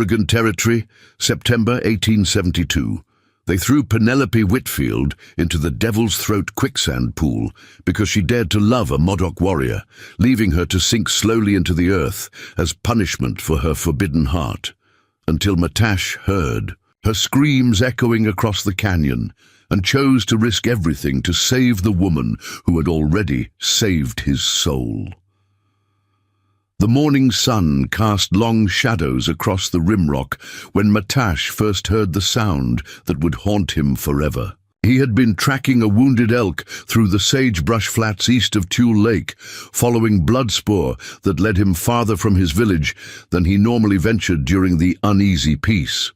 Oregon Territory, September 1872. They threw Penelope Whitfield into the Devil's Throat quicksand pool because she dared to love a Modoc warrior, leaving her to sink slowly into the earth as punishment for her forbidden heart. Until Matash heard, her screams echoing across the canyon, and chose to risk everything to save the woman who had already saved his soul. The morning sun cast long shadows across the rimrock when Matash first heard the sound that would haunt him forever. He had been tracking a wounded elk through the sagebrush flats east of Tule Lake, following blood spoor that led him farther from his village than he normally ventured during the uneasy peace.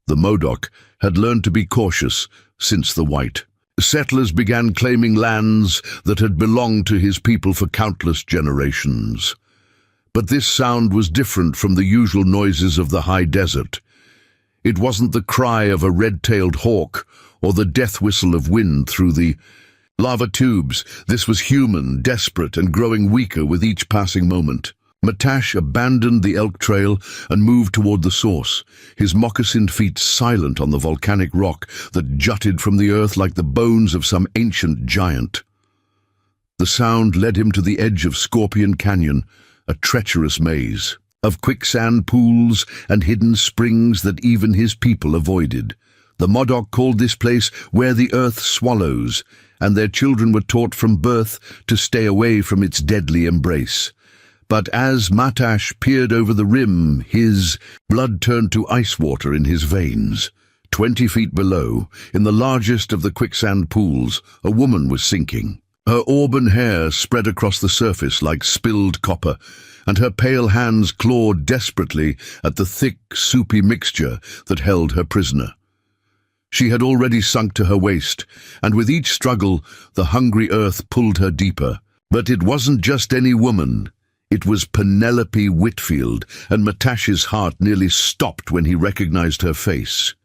The Modoc had learned to be cautious since the White. Settlers began claiming lands that had belonged to his people for countless generations. But this sound was different from the usual noises of the high desert. It wasn't the cry of a red-tailed hawk or the death whistle of wind through the lava tubes. This was human, desperate, and growing weaker with each passing moment. Matash abandoned the elk trail and moved toward the source, his moccasined feet silent on the volcanic rock that jutted from the earth like the bones of some ancient giant. The sound led him to the edge of Scorpion Canyon, a treacherous maze of quicksand pools and hidden springs that even his people avoided. The Modoc called this place where the earth swallows, and their children were taught from birth to stay away from its deadly embrace. But as Matash peered over the rim, his blood turned to ice water in his veins. 20 feet below, in the largest of the quicksand pools, a woman was sinking. Her auburn hair spread across the surface like spilled copper, and her pale hands clawed desperately at the thick, soupy mixture that held her prisoner. She had already sunk to her waist, and with each struggle, the hungry earth pulled her deeper. But it wasn't just any woman. It was Penelope Whitfield, and Matash's heart nearly stopped when he recognized her face.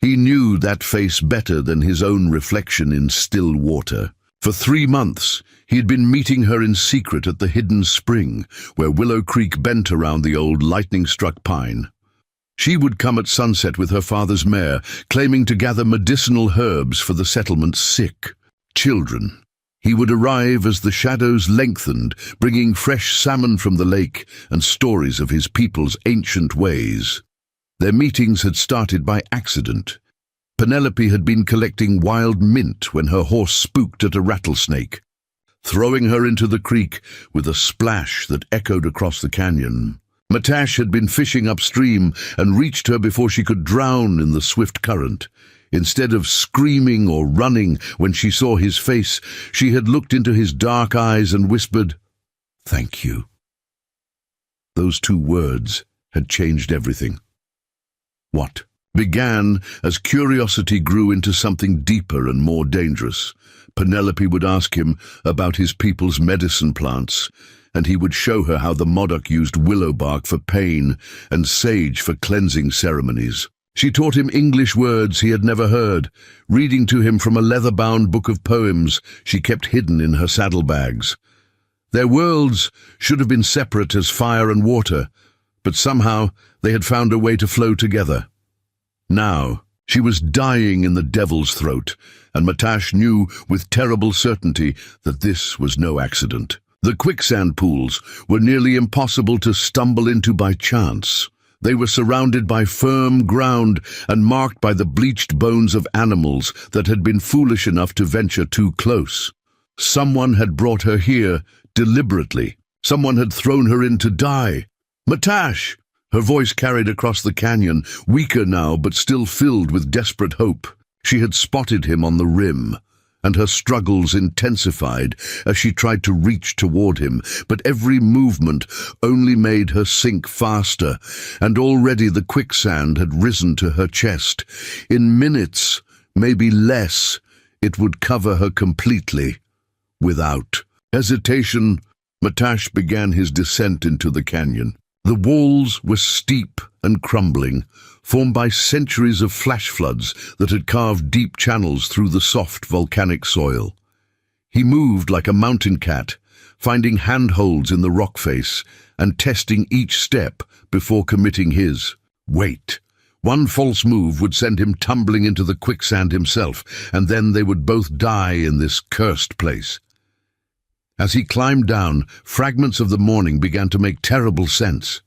He knew that face better than his own reflection in still water. For 3 months, he had been meeting her in secret at the hidden spring, where Willow Creek bent around the old lightning-struck pine. She would come at sunset with her father's mare, claiming to gather medicinal herbs for the settlement's sick children. He would arrive as the shadows lengthened, bringing fresh salmon from the lake and stories of his people's ancient ways. Their meetings had started by accident. Penelope had been collecting wild mint when her horse spooked at a rattlesnake, throwing her into the creek with a splash that echoed across the canyon. Matash had been fishing upstream and reached her before she could drown in the swift current. Instead of screaming or running when she saw his face, she had looked into his dark eyes and whispered, "Thank you." Those 2 words had changed everything. What began as curiosity grew into something deeper and more dangerous. Penelope would ask him about his people's medicine plants, and he would show her how the Modoc used willow bark for pain and sage for cleansing ceremonies. She taught him English words he had never heard, reading to him from a leather-bound book of poems she kept hidden in her saddlebags. Their worlds should have been separate as fire and water, but somehow they had found a way to flow together. Now, she was dying in the Devil's Throat, and Matash knew with terrible certainty that this was no accident. The quicksand pools were nearly impossible to stumble into by chance. They were surrounded by firm ground and marked by the bleached bones of animals that had been foolish enough to venture too close. Someone had brought her here deliberately. Someone had thrown her in to die. "Matash!" Her voice carried across the canyon, weaker now but still filled with desperate hope. She had spotted him on the rim, and her struggles intensified as she tried to reach toward him, but every movement only made her sink faster, and already the quicksand had risen to her chest. In minutes, maybe less, it would cover her completely. Without hesitation, Matash began his descent into the canyon. The walls were steep and crumbling, formed by centuries of flash floods that had carved deep channels through the soft volcanic soil. He moved like a mountain cat, finding handholds in the rock face and testing each step before committing his. Wait. One false move would send him tumbling into the quicksand himself, and then they would both die in this cursed place. As he climbed down, fragments of the morning began to make terrible sense.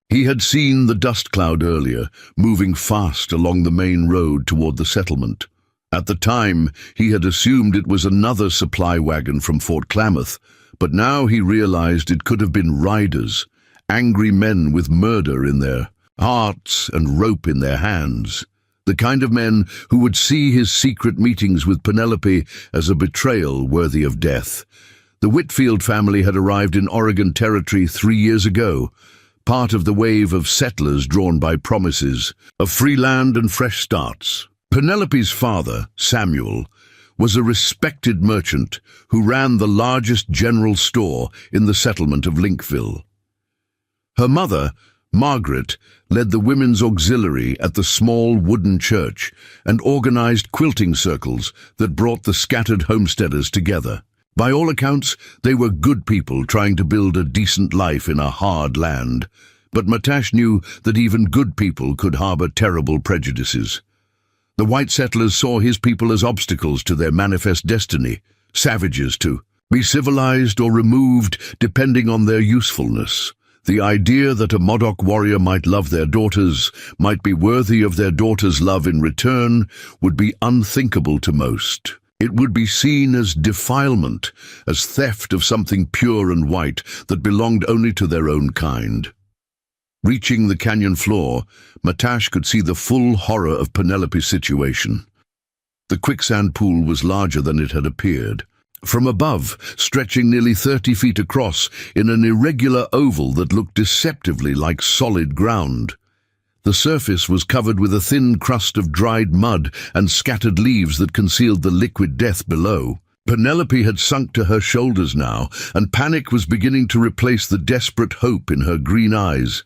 He had seen the dust cloud earlier, moving fast along the main road toward the settlement. At the time, he had assumed it was another supply wagon from Fort Klamath, but now he realized it could have been riders, angry men with murder in their hearts and rope in their hands, the kind of men who would see his secret meetings with Penelope as a betrayal worthy of death. The Whitfield family had arrived in Oregon Territory 3 years ago, part of the wave of settlers drawn by promises of free land and fresh starts. Penelope's father, Samuel, was a respected merchant who ran the largest general store in the settlement of Linkville. Her mother, Margaret, led the women's auxiliary at the small wooden church and organized quilting circles that brought the scattered homesteaders together. By all accounts, they were good people trying to build a decent life in a hard land, but Matash knew that even good people could harbor terrible prejudices. The white settlers saw his people as obstacles to their manifest destiny, savages to be civilized or removed depending on their usefulness. The idea that a Modoc warrior might love their daughters, might be worthy of their daughters' love in return, would be unthinkable to most. It would be seen as defilement, as theft of something pure and white that belonged only to their own kind. Reaching the canyon floor, Matash could see the full horror of Penelope's situation. The quicksand pool was larger than it had appeared. From above, stretching nearly 30 feet across in an irregular oval that looked deceptively like solid ground. The surface was covered with a thin crust of dried mud and scattered leaves that concealed the liquid death below. Penelope had sunk to her shoulders now, and panic was beginning to replace the desperate hope in her green eyes.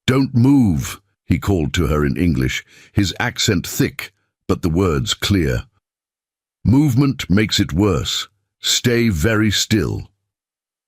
"Don't move," he called to her in English, his accent thick, but the words clear. "Movement makes it worse. Stay very still."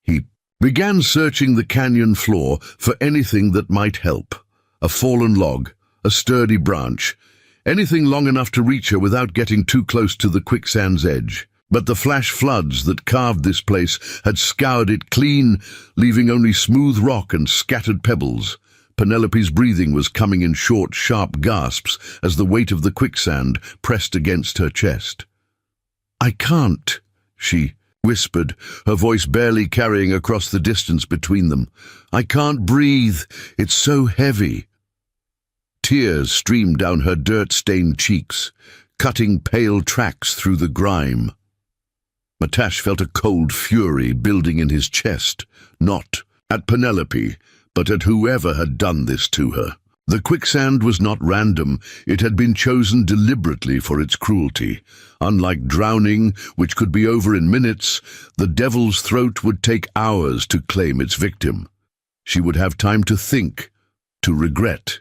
He began searching the canyon floor for anything that might help. A fallen log, a sturdy branch, anything long enough to reach her without getting too close to the quicksand's edge. But the flash floods that carved this place had scoured it clean, leaving only smooth rock and scattered pebbles. Penelope's breathing was coming in short, sharp gasps as the weight of the quicksand pressed against her chest. "I can't," she whispered, her voice barely carrying across the distance between them. "I can't breathe. It's so heavy." Tears streamed down her dirt-stained cheeks, cutting pale tracks through the grime. Matash felt a cold fury building in his chest, not at Penelope, but at whoever had done this to her. The quicksand was not random. It had been chosen deliberately for its cruelty. Unlike drowning, which could be over in minutes, the devil's throat would take hours to claim its victim. She would have time to think, to regret,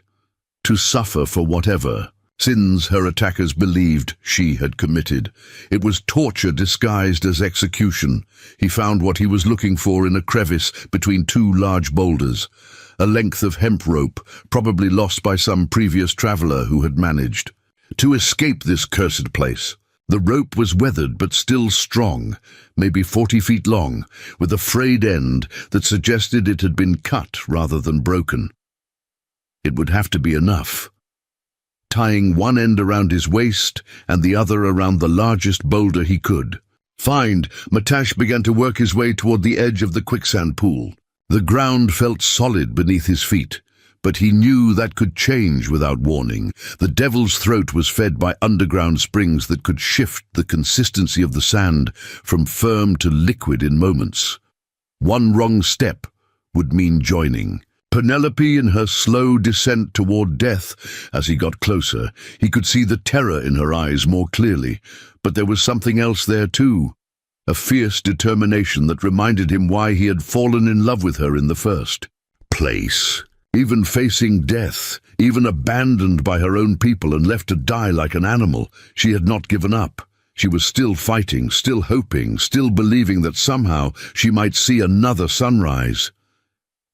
to suffer for whatever sins her attackers believed she had committed. It was torture disguised as execution. He found what he was looking for in a crevice between two large boulders, a length of hemp rope, probably lost by some previous traveler who had managed to escape this cursed place. The rope was weathered but still strong, maybe 40 feet long, with a frayed end that suggested it had been cut rather than broken. It would have to be enough. Tying one end around his waist and the other around the largest boulder he could find, Matash began to work his way toward the edge of the quicksand pool. The ground felt solid beneath his feet, but he knew that could change without warning. The devil's throat was fed by underground springs that could shift the consistency of the sand from firm to liquid in moments. One wrong step would mean joining. Penelope in her slow descent toward death. As he got closer, he could see the terror in her eyes more clearly, but there was something else there too. A fierce determination that reminded him why he had fallen in love with her in the first place. Even facing death, even abandoned by her own people and left to die like an animal, she had not given up. She was still fighting, still hoping, still believing that somehow she might see another sunrise.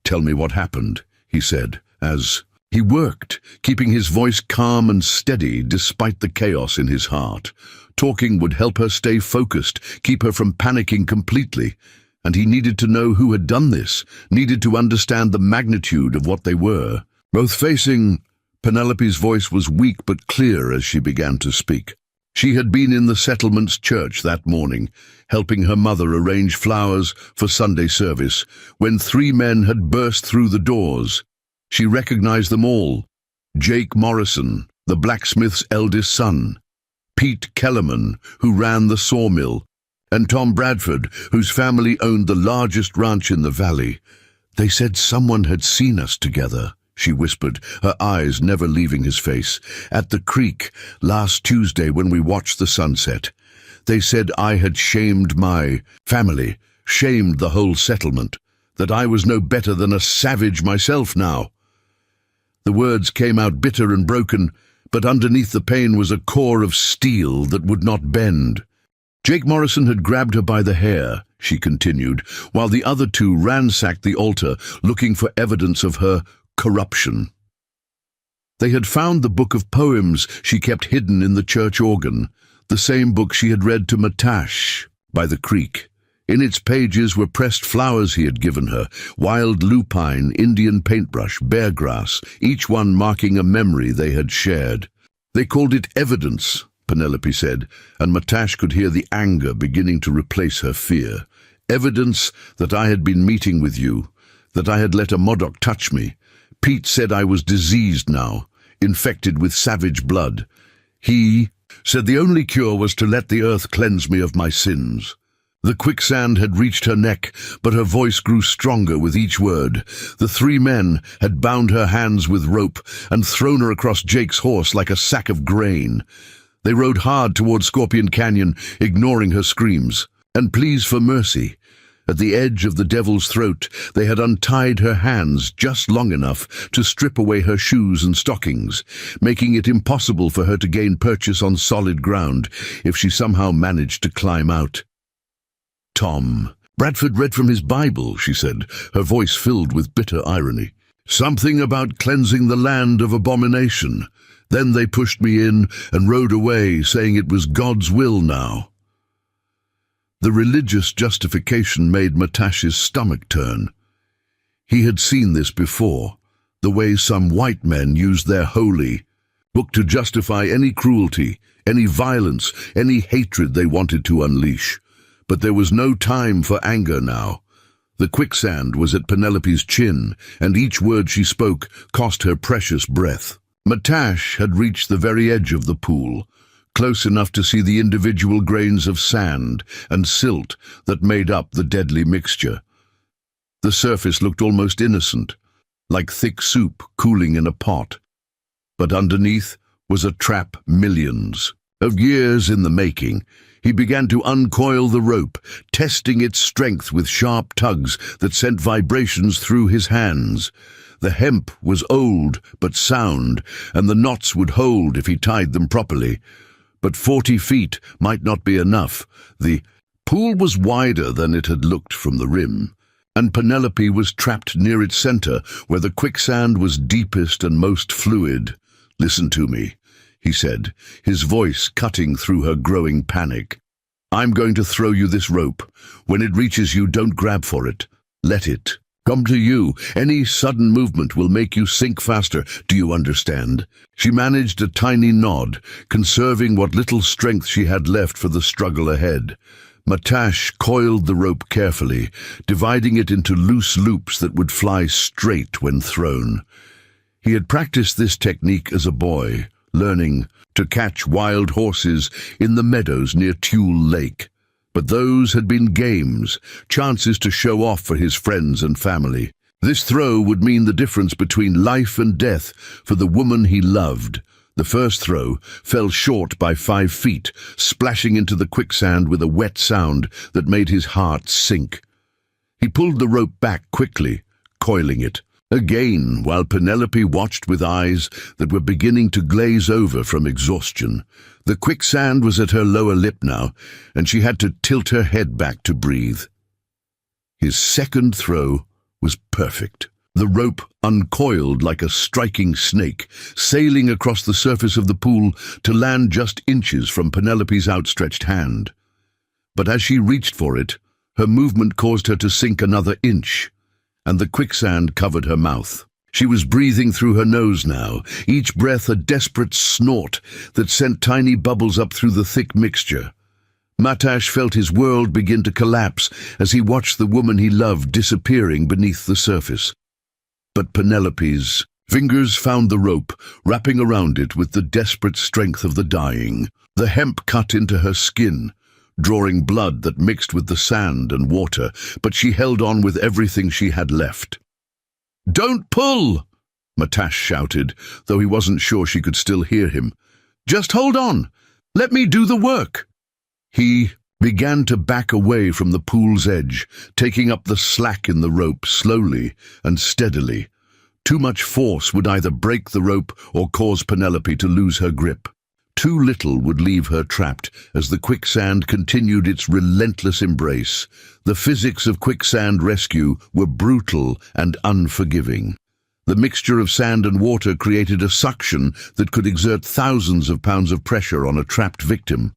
"Tell me what happened," he said, as He worked, keeping his voice calm and steady despite the chaos in his heart. Talking would help her stay focused, keep her from panicking completely. And he needed to know who had done this, needed to understand the magnitude of what they were. Both facing, Penelope's voice was weak but clear as she began to speak. She had been in the settlement's church that morning, helping her mother arrange flowers for Sunday service, when 3 men had burst through the doors. She recognized them all: Jake Morrison, the blacksmith's eldest son; Pete Kellerman, who ran the sawmill; and Tom Bradford, whose family owned the largest ranch in the valley. "They said someone had seen us together," she whispered, her eyes never leaving his face, "at the creek last Tuesday when we watched the sunset. They said I had shamed my family, shamed the whole settlement, that I was no better than a savage myself now." The words came out bitter and broken, but underneath the pain was a core of steel that would not bend. Jake Morrison had grabbed her by the hair, she continued, while the other 2 ransacked the altar, looking for evidence of her corruption. They had found the book of poems she kept hidden in the church organ, the same book she had read to Matash by the creek. In its pages were pressed flowers he had given her, wild lupine, Indian paintbrush, bear grass, each one marking a memory they had shared. "They called it evidence," Penelope said, and Matash could hear the anger beginning to replace her fear. "Evidence that I had been meeting with you, that I had let a Modoc touch me. Pete said I was diseased now, infected with savage blood. He said the only cure was to let the earth cleanse me of my sins." The quicksand had reached her neck, but her voice grew stronger with each word. The 3 men had bound her hands with rope and thrown her across Jake's horse like a sack of grain. They rode hard toward Scorpion Canyon, ignoring her screams and pleas for mercy. At the edge of the devil's throat, they had untied her hands just long enough to strip away her shoes and stockings, making it impossible for her to gain purchase on solid ground if she somehow managed to climb out. "Tom Bradford read from his Bible," she said, her voice filled with bitter irony. "Something about cleansing the land of abomination. Then they pushed me in and rode away, saying it was God's will now." The religious justification made Matash's stomach turn. He had seen this before, the way some white men used their holy book to justify any cruelty, any violence, any hatred they wanted to unleash. But there was no time for anger now. The quicksand was at Penelope's chin, and each word she spoke cost her precious breath. Matash had reached the very edge of the pool, close enough to see the individual grains of sand and silt that made up the deadly mixture. The surface looked almost innocent, like thick soup cooling in a pot. But underneath was a trap millions of years in the making. He began to uncoil the rope, testing its strength with sharp tugs that sent vibrations through his hands. The hemp was old but sound, and the knots would hold if he tied them properly. But 40 feet might not be enough. The pool was wider than it had looked from the rim, and Penelope was trapped near its center, where the quicksand was deepest and most fluid. "Listen to me," he said, his voice cutting through her growing panic. "I'm going to throw you this rope. When it reaches you, don't grab for it. Let it come to you. Any sudden movement will make you sink faster. Do you understand?" She managed a tiny nod, conserving what little strength she had left for the struggle ahead. Matash coiled the rope carefully, dividing it into loose loops that would fly straight when thrown. He had practiced this technique as a boy, learning to catch wild horses in the meadows near Tule Lake. But those had been games, chances to show off for his friends and family. This throw would mean the difference between life and death for the woman he loved. The first throw fell short by 5 feet, splashing into the quicksand with a wet sound that made his heart sink. He pulled the rope back quickly, coiling it. Again, while Penelope watched with eyes that were beginning to glaze over from exhaustion. The quicksand was at her lower lip now, and she had to tilt her head back to breathe. His second throw was perfect. The rope uncoiled like a striking snake, sailing across the surface of the pool to land just inches from Penelope's outstretched hand. But as she reached for it, her movement caused her to sink another inch, and the quicksand covered her mouth. She was breathing through her nose now, each breath a desperate snort that sent tiny bubbles up through the thick mixture. Matash felt his world begin to collapse as he watched the woman he loved disappearing beneath the surface. But Penelope's fingers found the rope, wrapping around it with the desperate strength of the dying. The hemp cut into her skin, drawing blood that mixed with the sand and water, but she held on with everything she had left. "Don't pull!" Matash shouted, though he wasn't sure she could still hear him. "Just hold on. Let me do the work." He began to back away from the pool's edge, taking up the slack in the rope slowly and steadily. Too much force would either break the rope or cause Penelope to lose her grip. Too little would leave her trapped as the quicksand continued its relentless embrace. The physics of quicksand rescue were brutal and unforgiving. The mixture of sand and water created a suction that could exert thousands of pounds of pressure on a trapped victim.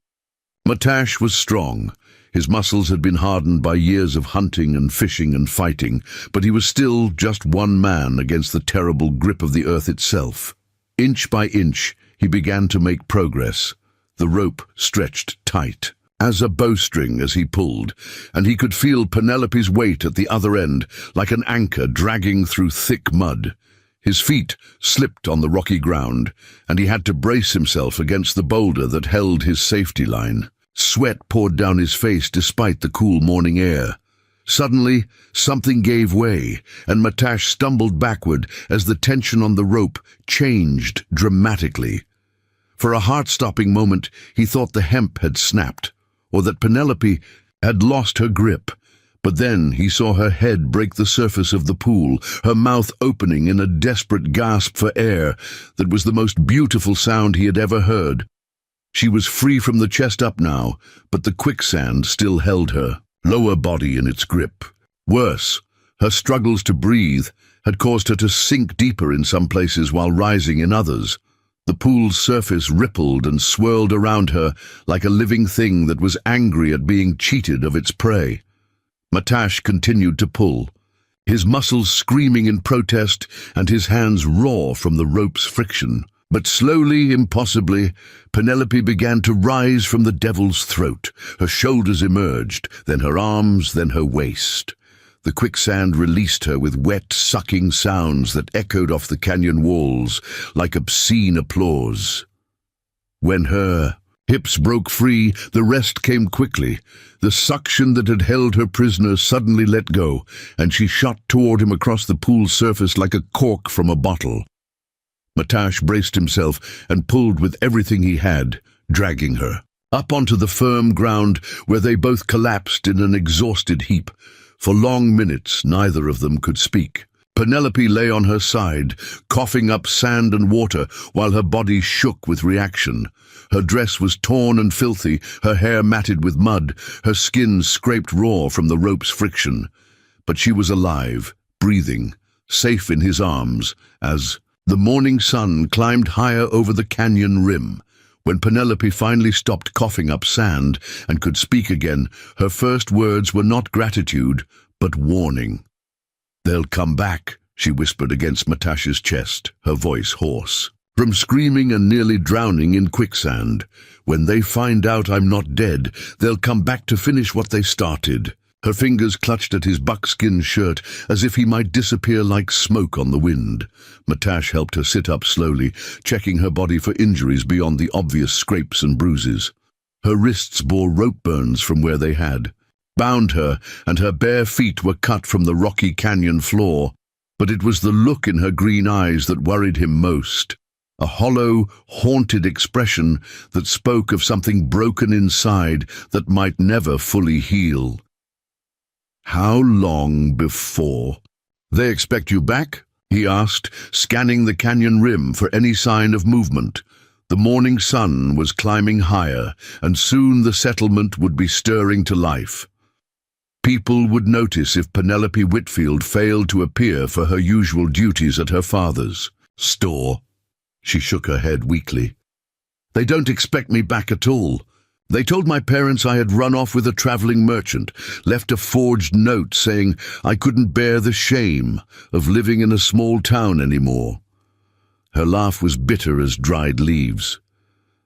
Matash was strong. His muscles had been hardened by years of hunting and fishing and fighting, but he was still just one man against the terrible grip of the earth itself. Inch by inch, he began to make progress. The rope stretched tight, as a bowstring as he pulled, and he could feel Penelope's weight at the other end, like an anchor dragging through thick mud. His feet slipped on the rocky ground, and he had to brace himself against the boulder that held his safety line. Sweat poured down his face despite the cool morning air. Suddenly, something gave way, and Matash stumbled backward as the tension on the rope changed dramatically. For a heart-stopping moment, he thought the hemp had snapped, or that Penelope had lost her grip. But then he saw her head break the surface of the pool, her mouth opening in a desperate gasp for air that was the most beautiful sound he had ever heard. She was free from the chest up now, but the quicksand still held her lower body in its grip. Worse, her struggles to breathe had caused her to sink deeper in some places while rising in others. The pool's surface rippled and swirled around her like a living thing that was angry at being cheated of its prey. Matash continued to pull, his muscles screaming in protest and his hands raw from the rope's friction. But slowly, impossibly, Penelope began to rise from the devil's throat. Her shoulders emerged, then her arms, then her waist. The quicksand released her with wet, sucking sounds that echoed off the canyon walls like obscene applause. When her hips broke free, the rest came quickly. The suction that had held her prisoner suddenly let go, and she shot toward him across the pool's surface like a cork from a bottle. Matash braced himself and pulled with everything he had, dragging her up onto the firm ground where they both collapsed in an exhausted heap. For long minutes, neither of them could speak. Penelope lay on her side, coughing up sand and water while her body shook with reaction. Her dress was torn and filthy, her hair matted with mud, her skin scraped raw from the rope's friction. But she was alive, breathing, safe in his arms, as the morning sun climbed higher over the canyon rim. When Penelope finally stopped coughing up sand and could speak again, her first words were not gratitude, but warning. "They'll come back," she whispered against Matash's chest, her voice hoarse. "From screaming and nearly drowning in quicksand. When they find out I'm not dead, they'll come back to finish what they started." Her fingers clutched at his buckskin shirt as if he might disappear like smoke on the wind. Matash helped her sit up slowly, checking her body for injuries beyond the obvious scrapes and bruises. Her wrists bore rope burns from where they had bound her, and her bare feet were cut from the rocky canyon floor. But it was the look in her green eyes that worried him most. A hollow, haunted expression that spoke of something broken inside that might never fully heal. "How long before?" "They expect you back?" he asked, scanning the canyon rim for any sign of movement. The morning sun was climbing higher, and soon the settlement would be stirring to life. People would notice if Penelope Whitfield failed to appear for her usual duties at her father's store. She shook her head weakly. They don't expect me back at all. They told my parents I had run off with a traveling merchant, left a forged note saying I couldn't bear the shame of living in a small town anymore. Her laugh was bitter as dried leaves.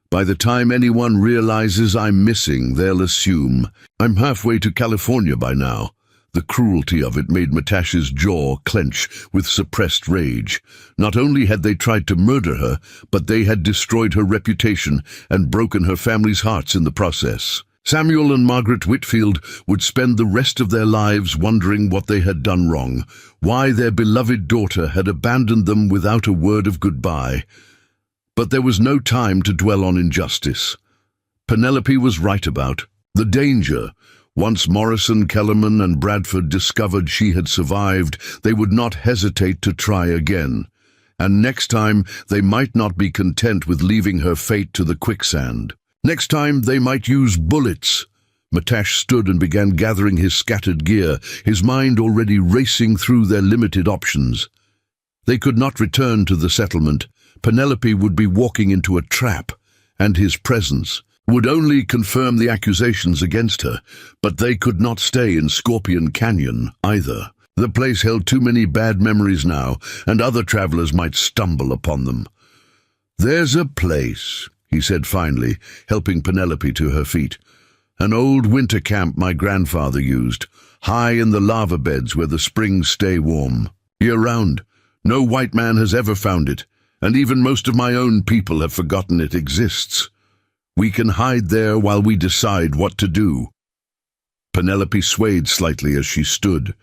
By the time anyone realizes I'm missing, they'll assume I'm halfway to California by now. The cruelty of it made Matash's jaw clench with suppressed rage. Not only had they tried to murder her, but they had destroyed her reputation and broken her family's hearts in the process. Samuel and Margaret Whitfield would spend the rest of their lives wondering what they had done wrong, why their beloved daughter had abandoned them without a word of goodbye. But there was no time to dwell on injustice. Penelope was right about the danger. Once Morrison, Kellerman, and Bradford discovered she had survived, they would not hesitate to try again. And next time, they might not be content with leaving her fate to the quicksand. Next time, they might use bullets. Matash stood and began gathering his scattered gear, his mind already racing through their limited options. They could not return to the settlement. Penelope would be walking into a trap, and his presence would only confirm the accusations against her, but they could not stay in Scorpion Canyon either. The place held too many bad memories now, and other travelers might stumble upon them. "There's a place," he said finally, helping Penelope to her feet. "An old winter camp my grandfather used, high in the lava beds where the springs stay warm. Year-round. No white man has ever found it, and even most of my own people have forgotten it exists. We can hide there while we decide what to do." Penelope swayed slightly as she stood,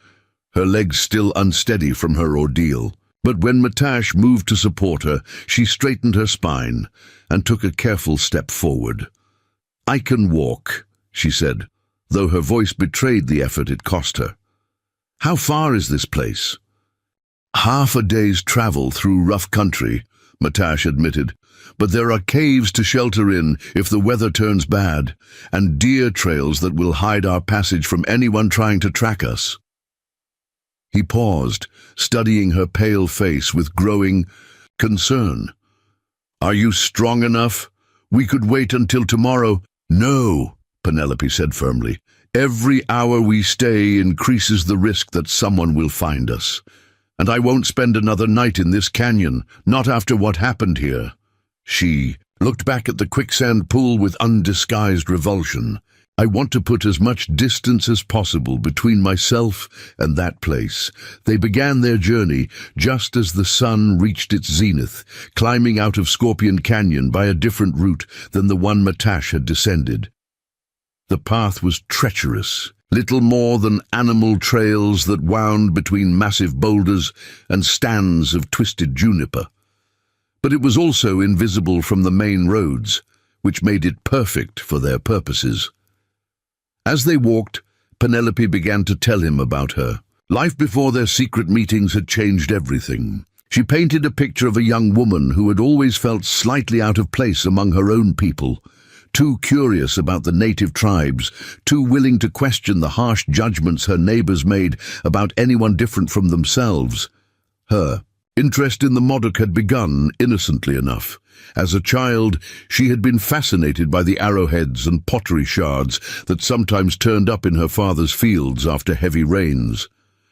her legs still unsteady from her ordeal. But when Matash moved to support her, she straightened her spine and took a careful step forward. "I can walk," she said, though her voice betrayed the effort it cost her. "How far is this place?" "Half a day's travel through rough country," Matash admitted, "but there are caves to shelter in if the weather turns bad, and deer trails that will hide our passage from anyone trying to track us." He paused, studying her pale face with growing concern. "Are you strong enough? We could wait until tomorrow." "No," Penelope said firmly. "Every hour we stay increases the risk that someone will find us. And I won't spend another night in this canyon, not after what happened here." She looked back at the quicksand pool with undisguised revulsion. "I want to put as much distance as possible between myself and that place." They began their journey just as the sun reached its zenith, climbing out of Scorpion Canyon by a different route than the one Matash had descended. The path was treacherous, little more than animal trails that wound between massive boulders and stands of twisted juniper. But it was also invisible from the main roads, which made it perfect for their purposes. As they walked, Penelope began to tell him about her. Life before their secret meetings had changed everything. She painted a picture of a young woman who had always felt slightly out of place among her own people, too curious about the native tribes, too willing to question the harsh judgments her neighbors made about anyone different from themselves. Her interest in the Modoc had begun innocently enough. As a child, she had been fascinated by the arrowheads and pottery shards that sometimes turned up in her father's fields after heavy rains.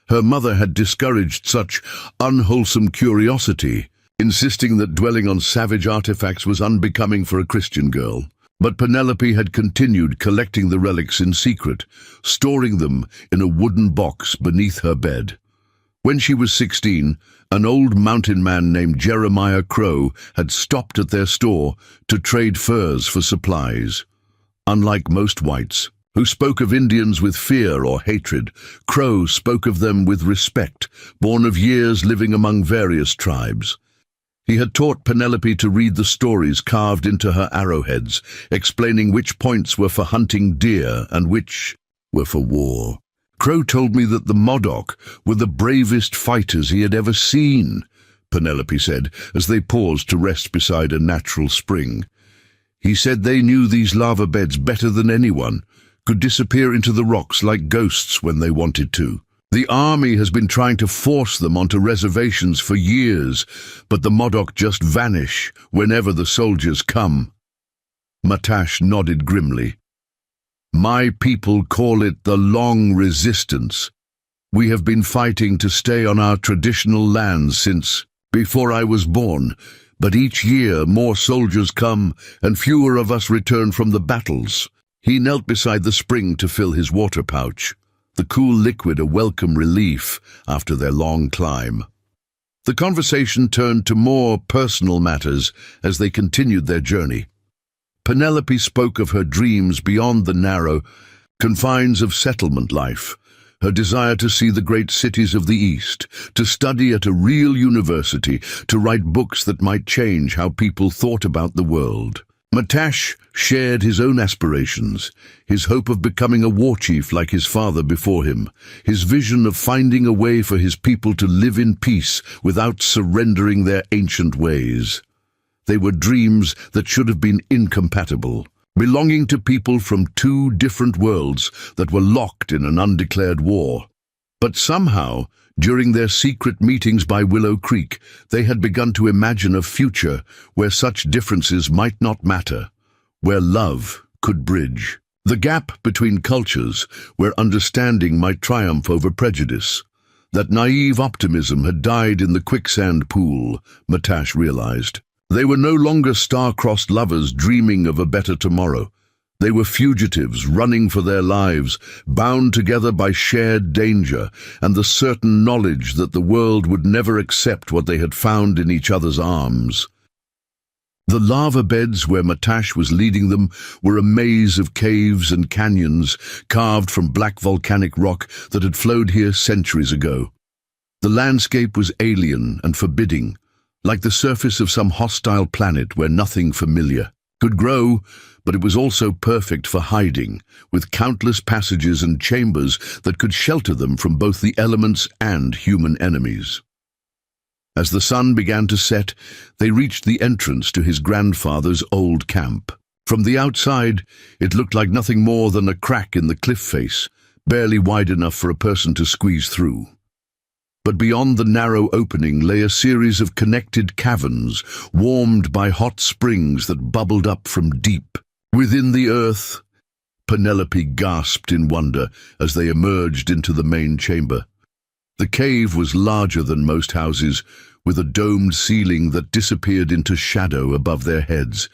Her mother had discouraged such unwholesome curiosity, insisting that dwelling on savage artifacts was unbecoming for a Christian girl. But Penelope had continued collecting the relics in secret, storing them in a wooden box beneath her bed. When she was 16, an old mountain man named Jeremiah Crow had stopped at their store to trade furs for supplies. Unlike most whites, who spoke of Indians with fear or hatred, Crow spoke of them with respect, born of years living among various tribes. He had taught Penelope to read the stories carved into her arrowheads, explaining which points were for hunting deer and which were for war. "Crow told me that the Modoc were the bravest fighters he had ever seen," Penelope said, as they paused to rest beside a natural spring. "He said they knew these lava beds better than anyone, could disappear into the rocks like ghosts when they wanted to. The army has been trying to force them onto reservations for years, but the Modoc just vanish whenever the soldiers come. Matash nodded grimly. My people call it the long resistance. We have been fighting to stay on our traditional lands since before I was born, but each year more soldiers come and fewer of us return from the battles. He knelt beside the spring to fill his water pouch, the cool liquid a welcome relief after their long climb. The conversation turned to more personal matters as they continued their journey. Penelope spoke of her dreams beyond the narrow confines of settlement life, her desire to see the great cities of the East, to study at a real university, to write books that might change how people thought about the world. Matash shared his own aspirations, his hope of becoming a war chief like his father before him, his vision of finding a way for his people to live in peace without surrendering their ancient ways. They were dreams that should have been incompatible, belonging to people from two different worlds that were locked in an undeclared war. But somehow, during their secret meetings by Willow Creek, they had begun to imagine a future where such differences might not matter, where love could bridge. The gap between cultures, where understanding might triumph over prejudice. That naive optimism had died in the quicksand pool, Matash realized. They were no longer star-crossed lovers dreaming of a better tomorrow. They were fugitives running for their lives, bound together by shared danger and the certain knowledge that the world would never accept what they had found in each other's arms. The lava beds where Matash was leading them were a maze of caves and canyons carved from black volcanic rock that had flowed here centuries ago. The landscape was alien and forbidding, like the surface of some hostile planet where nothing familiar could grow, but it was also perfect for hiding, with countless passages and chambers that could shelter them from both the elements and human enemies. As the sun began to set, they reached the entrance to his grandfather's old camp. From the outside, it looked like nothing more than a crack in the cliff face, barely wide enough for a person to squeeze through. But beyond the narrow opening lay a series of connected caverns, warmed by hot springs that bubbled up from deep within the earth. Penelope gasped in wonder as they emerged into the main chamber. The cave was larger than most houses, with a domed ceiling that disappeared into shadow above their heads.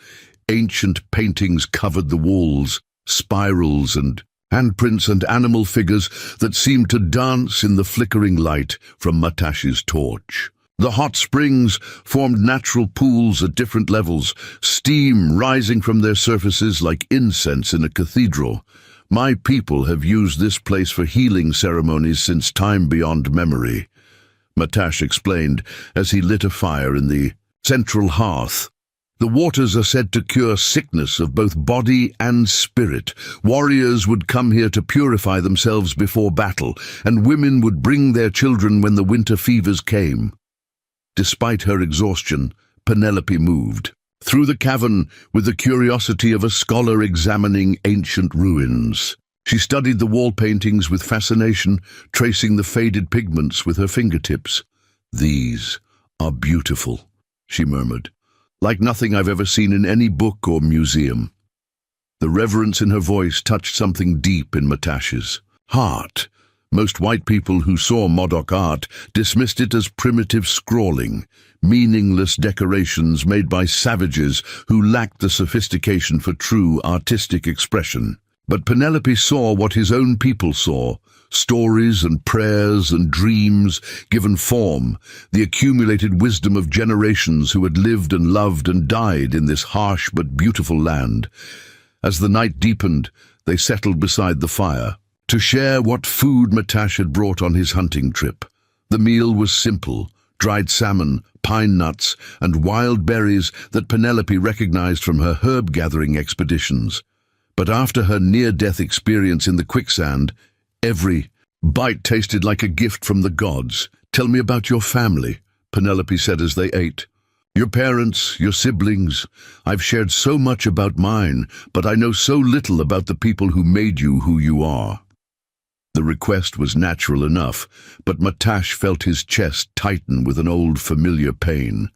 Ancient paintings covered the walls, spirals and handprints and animal figures that seemed to dance in the flickering light from Matash's torch. The hot springs formed natural pools at different levels, steam rising from their surfaces like incense in a cathedral. My people have used this place for healing ceremonies since time beyond memory, Matash explained as he lit a fire in the central hearth. The waters are said to cure sickness of both body and spirit. Warriors would come here to purify themselves before battle, and women would bring their children when the winter fevers came. Despite her exhaustion, Penelope moved through the cavern with the curiosity of a scholar examining ancient ruins. She studied the wall paintings with fascination, tracing the faded pigments with her fingertips. "These are beautiful," she murmured. "Like nothing I've ever seen in any book or museum." The reverence in her voice touched something deep in Matash's heart. Most white people who saw Modoc art dismissed it as primitive scrawling, meaningless decorations made by savages who lacked the sophistication for true artistic expression. But Penelope saw what his own people saw: stories and prayers and dreams given form, the accumulated wisdom of generations who had lived and loved and died in this harsh but beautiful land. As the night deepened, they settled beside the fire to share what food Matash had brought on his hunting trip. The meal was simple: dried salmon, pine nuts, and wild berries that Penelope recognized from her herb-gathering expeditions. But after her near-death experience in the quicksand, every bite tasted like a gift from the gods. "Tell me about your family," Penelope said as they ate. Your parents, your siblings. I've shared so much about mine, but I know so little about the people who made you who you are." The request was natural enough, but Matash felt his chest tighten with an old familiar pain.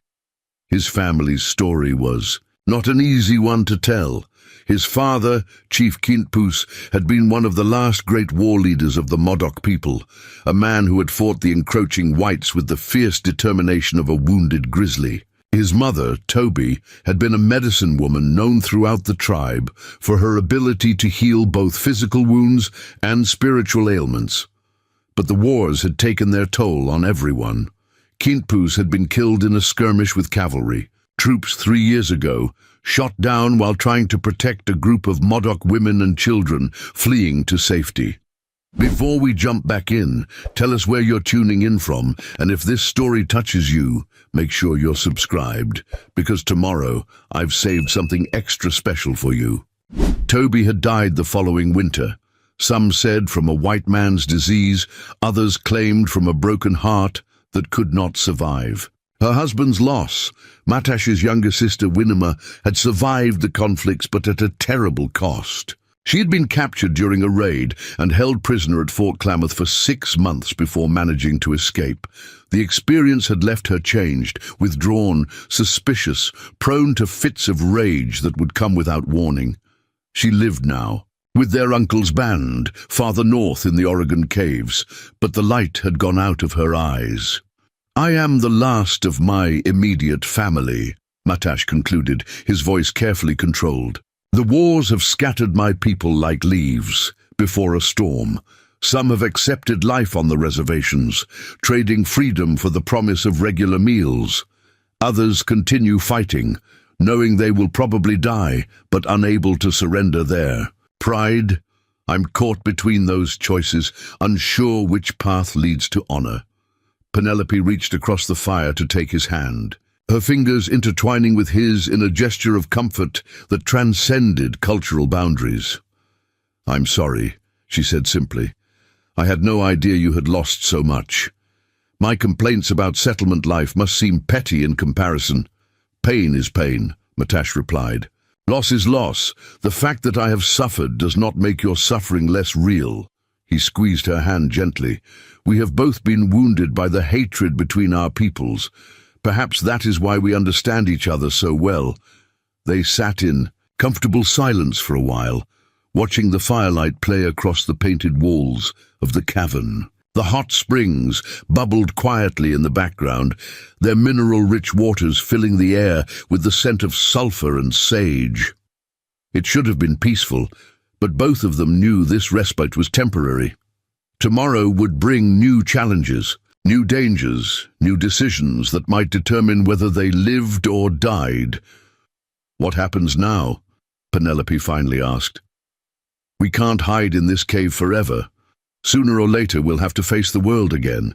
His family's story was not an easy one to tell. His father, Chief Kintpus, had been one of the last great war leaders of the Modoc people, a man who had fought the encroaching whites with the fierce determination of a wounded grizzly. His mother, Toby, had been a medicine woman known throughout the tribe for her ability to heal both physical wounds and spiritual ailments. But the wars had taken their toll on everyone. Kintpus had been killed in a skirmish with cavalry. Troops 3 years ago, shot down while trying to protect a group of Modoc women and children fleeing to safety. Before we jump back in, tell us where you're tuning in from, and if this story touches you, make sure you're subscribed, because tomorrow I've saved something extra special for you. Toby had died the following winter. Some said from a white man's disease, others claimed from a broken heart that could not survive. Her husband's loss, Matash's younger sister Winema, had survived the conflicts but at a terrible cost. She had been captured during a raid and held prisoner at Fort Klamath for 6 months before managing to escape. The experience had left her changed, withdrawn, suspicious, prone to fits of rage that would come without warning. She lived now, with their uncle's band, farther north in the Oregon caves, but the light had gone out of her eyes. "I am the last of my immediate family," Matash concluded, his voice carefully controlled. "The wars have scattered my people like leaves before a storm. Some have accepted life on the reservations, trading freedom for the promise of regular meals. Others continue fighting, knowing they will probably die, but unable to surrender their pride. I'm caught between those choices, unsure which path leads to honor." Penelope reached across the fire to take his hand, her fingers intertwining with his in a gesture of comfort that transcended cultural boundaries. "I'm sorry," she said simply. "I had no idea you had lost so much. My complaints about settlement life must seem petty in comparison." "Pain is pain," Matash replied. "Loss is loss. The fact that I have suffered does not make your suffering less real." He squeezed her hand gently. "We have both been wounded by the hatred between our peoples. Perhaps that is why we understand each other so well." They sat in comfortable silence for a while, watching the firelight play across the painted walls of the cavern. The hot springs bubbled quietly in the background, their mineral-rich waters filling the air with the scent of sulfur and sage. It should have been peaceful, but both of them knew this respite was temporary. Tomorrow would bring new challenges, new dangers, new decisions that might determine whether they lived or died. "What happens now?" Penelope finally asked. "We can't hide in this cave forever. Sooner or later we'll have to face the world again.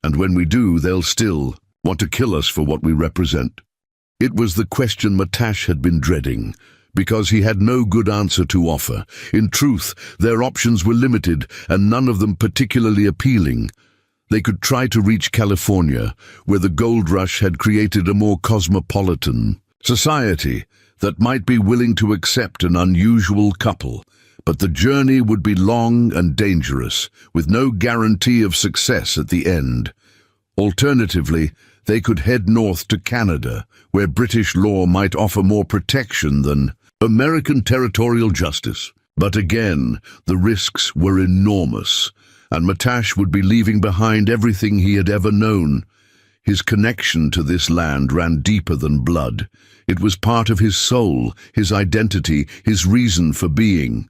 And when we do, they'll still want to kill us for what we represent." It was the question Matash had been dreading, because he had no good answer to offer. In truth, their options were limited, and none of them particularly appealing. They could try to reach California, where the gold rush had created a more cosmopolitan society that might be willing to accept an unusual couple, but the journey would be long and dangerous, with no guarantee of success at the end. Alternatively, they could head north to Canada, where British law might offer more protection than American territorial justice. But again, the risks were enormous, and Matash would be leaving behind everything he had ever known. His connection to this land ran deeper than blood. It was part of his soul, his identity, his reason for being.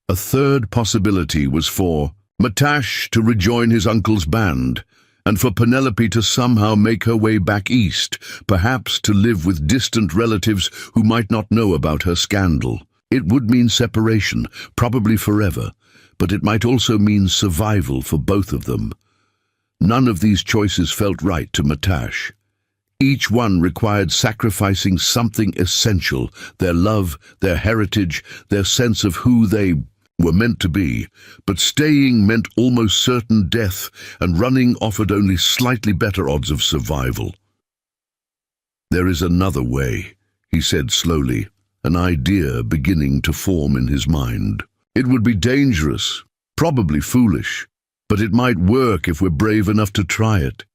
A third possibility was for Matash to rejoin his uncle's band, and for Penelope to somehow make her way back east, perhaps to live with distant relatives who might not know about her scandal. It would mean separation, probably forever, but it might also mean survival for both of them. None of these choices felt right to Matash. Each one required sacrificing something essential, their love, their heritage, their sense of who they were meant to be, but staying meant almost certain death, and running offered only slightly better odds of survival. "There is another way," he said slowly, an idea beginning to form in his mind. "It would be dangerous, probably foolish, but it might work if we're brave enough to try it."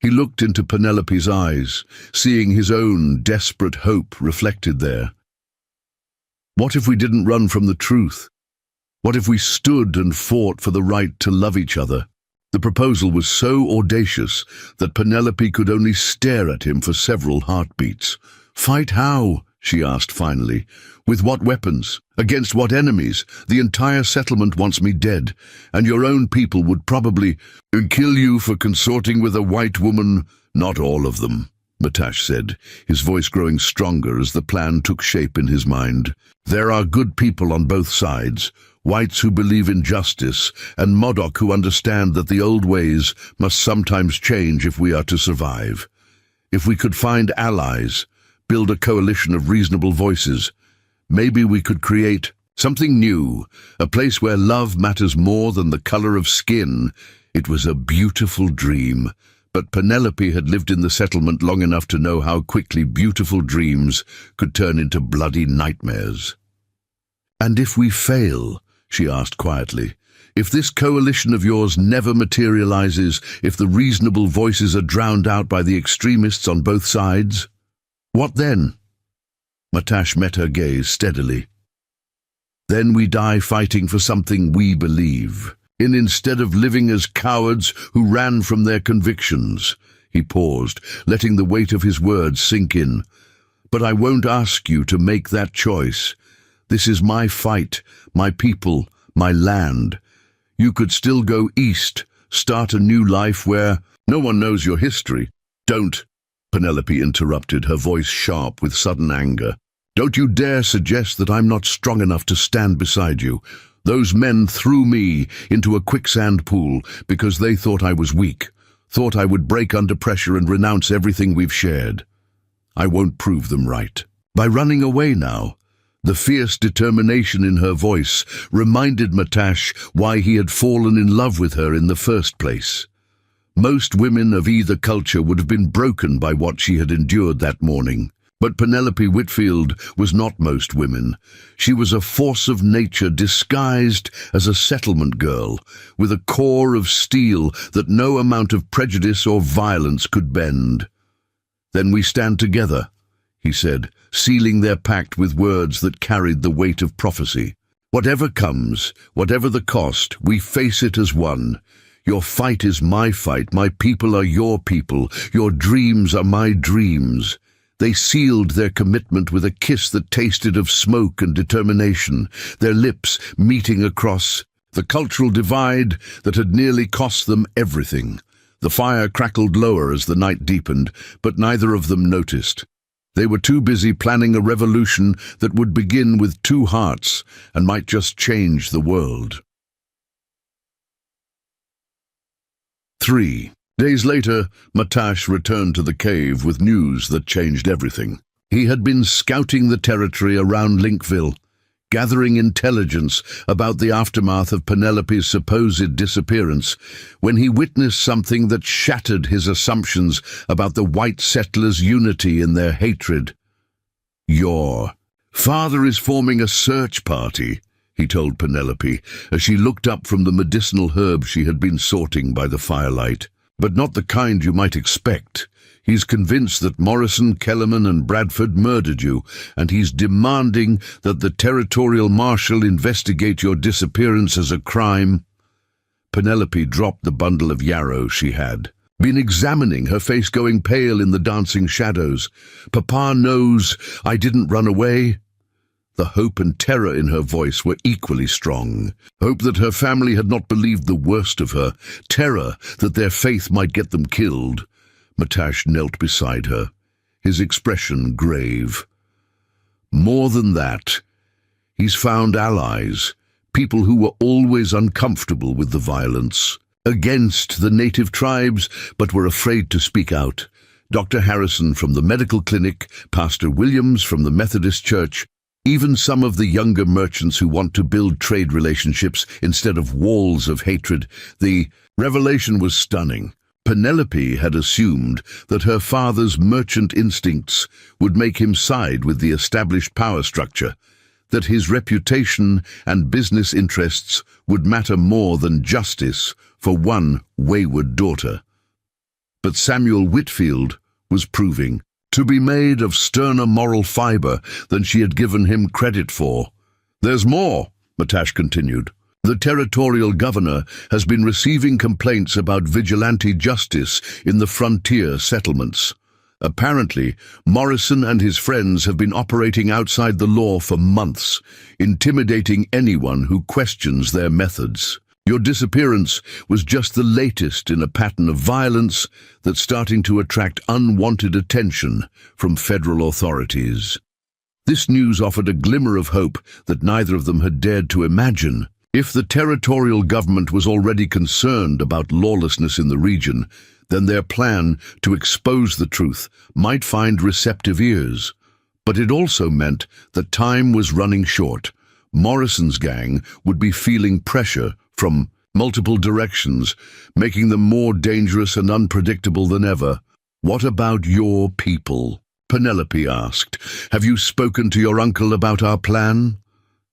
He looked into Penelope's eyes, seeing his own desperate hope reflected there. What if we didn't run from the truth? What if we stood and fought for the right to love each other? The proposal was so audacious that Penelope could only stare at him for several heartbeats. "Fight how?" she asked finally. "With what weapons? Against what enemies? The entire settlement wants me dead, and your own people would probably kill you for consorting with a white woman." "Not all of them," Matash said, his voice growing stronger as the plan took shape in his mind. "There are good people on both sides, whites who believe in justice, and Modoc who understand that the old ways must sometimes change if we are to survive. If we could find allies, build a coalition of reasonable voices, maybe we could create something new, a place where love matters more than the color of skin." It was a beautiful dream, but Penelope had lived in the settlement long enough to know how quickly beautiful dreams could turn into bloody nightmares. "And if we fail?" she asked quietly. "If this coalition of yours never materializes, if the reasonable voices are drowned out by the extremists on both sides? What then?" Matash met her gaze steadily. "Then we die fighting for something we believe in instead of living as cowards who ran from their convictions." He paused, letting the weight of his words sink in. "But I won't ask you to make that choice. This is my fight, my people, my land. You could still go east, start a new life where no one knows your history." "Don't," Penelope interrupted, her voice sharp with sudden anger. "Don't you dare suggest that I'm not strong enough to stand beside you. Those men threw me into a quicksand pool because they thought I was weak, thought I would break under pressure and renounce everything we've shared. I won't prove them right. By running away now." The fierce determination in her voice reminded Matash why he had fallen in love with her in the first place. Most women of either culture would have been broken by what she had endured that morning. But Penelope Whitfield was not most women. She was a force of nature disguised as a settlement girl, with a core of steel that no amount of prejudice or violence could bend. "Then we stand together," he said, sealing their pact with words that carried the weight of prophecy. "Whatever comes, whatever the cost, we face it as one. Your fight is my fight, my people are your people, your dreams are my dreams." They sealed their commitment with a kiss that tasted of smoke and determination, their lips meeting across the cultural divide that had nearly cost them everything. The fire crackled lower as the night deepened, but neither of them noticed. They were too busy planning a revolution that would begin with two hearts and might just change the world. 3 days later, Matash returned to the cave with news that changed everything. He had been scouting the territory around Linkville, gathering intelligence about the aftermath of Penelope's supposed disappearance, when he witnessed something that shattered his assumptions about the white settlers' unity in their hatred. "Your father is forming a search party," he told Penelope, as she looked up from the medicinal herbs she had been sorting by the firelight. "But not the kind you might expect. He's convinced that Morrison, Kellerman and Bradford murdered you, and he's demanding that the territorial marshal investigate your disappearance as a crime." Penelope dropped the bundle of yarrow she had been examining, her face going pale in the dancing shadows. "Papa knows I didn't run away." The hope and terror in her voice were equally strong. Hope that her family had not believed the worst of her, terror that their faith might get them killed. Matash knelt beside her, his expression grave. "More than that, he's found allies, people who were always uncomfortable with the violence, against the native tribes, but were afraid to speak out. Dr. Harrison from the medical clinic, Pastor Williams from the Methodist Church, even some of the younger merchants who want to build trade relationships instead of walls of hatred." The revelation was stunning. Penelope had assumed that her father's merchant instincts would make him side with the established power structure, that his reputation and business interests would matter more than justice for one wayward daughter. But Samuel Whitfield was proving to be made of sterner moral fiber than she had given him credit for. "There's more," Matash continued. "The territorial governor has been receiving complaints about vigilante justice in the frontier settlements. Apparently, Morrison and his friends have been operating outside the law for months, intimidating anyone who questions their methods. Your disappearance was just the latest in a pattern of violence that's starting to attract unwanted attention from federal authorities." This news offered a glimmer of hope that neither of them had dared to imagine. If the territorial government was already concerned about lawlessness in the region, then their plan to expose the truth might find receptive ears. But it also meant that time was running short. Morrison's gang would be feeling pressure from multiple directions, making them more dangerous and unpredictable than ever. "What about your people?" Penelope asked. "Have you spoken to your uncle about our plan?"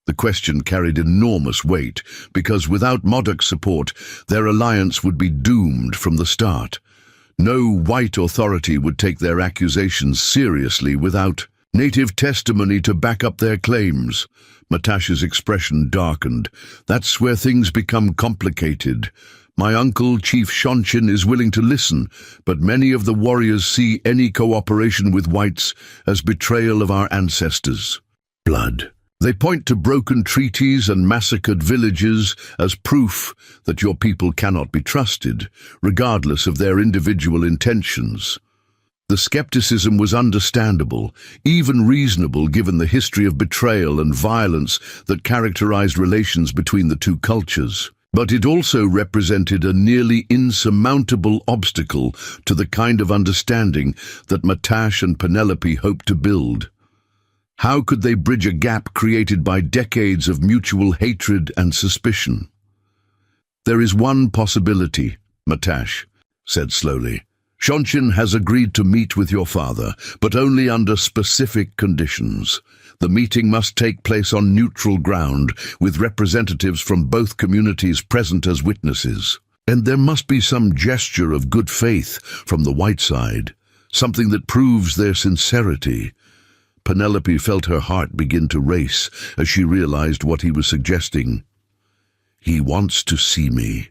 The question carried enormous weight, because without Modoc's support, their alliance would be doomed from the start. No white authority would take their accusations seriously without native testimony to back up their claims. Matash's expression darkened. "That's where things become complicated. My uncle, Chief Shonchin, is willing to listen, but many of the warriors see any cooperation with whites as betrayal of our ancestors' blood. They point to broken treaties and massacred villages as proof that your people cannot be trusted, regardless of their individual intentions." The skepticism was understandable, even reasonable given the history of betrayal and violence that characterized relations between the two cultures. But it also represented a nearly insurmountable obstacle to the kind of understanding that Matash and Penelope hoped to build. How could they bridge a gap created by decades of mutual hatred and suspicion? "There is one possibility," Matash said slowly. "Shonchin has agreed to meet with your father, but only under specific conditions. The meeting must take place on neutral ground, with representatives from both communities present as witnesses. And there must be some gesture of good faith from the white side, something that proves their sincerity." Penelope felt her heart begin to race as she realized what he was suggesting. "He wants to see me,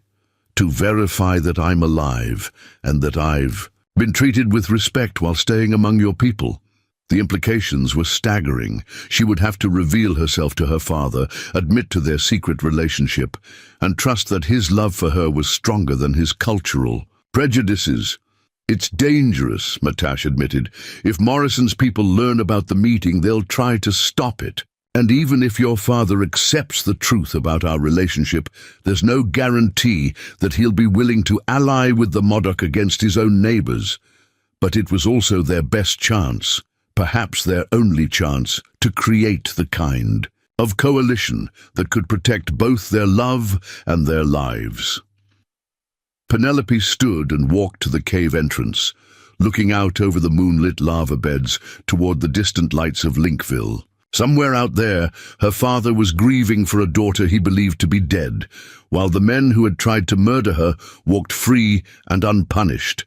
to verify that I'm alive and that I've been treated with respect while staying among your people." The implications were staggering. She would have to reveal herself to her father, admit to their secret relationship, and trust that his love for her was stronger than his cultural prejudices. "It's dangerous," Matash admitted. "If Morrison's people learn about the meeting, they'll try to stop it. And even if your father accepts the truth about our relationship, there's no guarantee that he'll be willing to ally with the Modoc against his own neighbors. But it was also their best chance, perhaps their only chance, to create the kind of coalition that could protect both their love and their lives." Penelope stood and walked to the cave entrance, looking out over the moonlit lava beds toward the distant lights of Linkville. Somewhere out there, her father was grieving for a daughter he believed to be dead, while the men who had tried to murder her walked free and unpunished.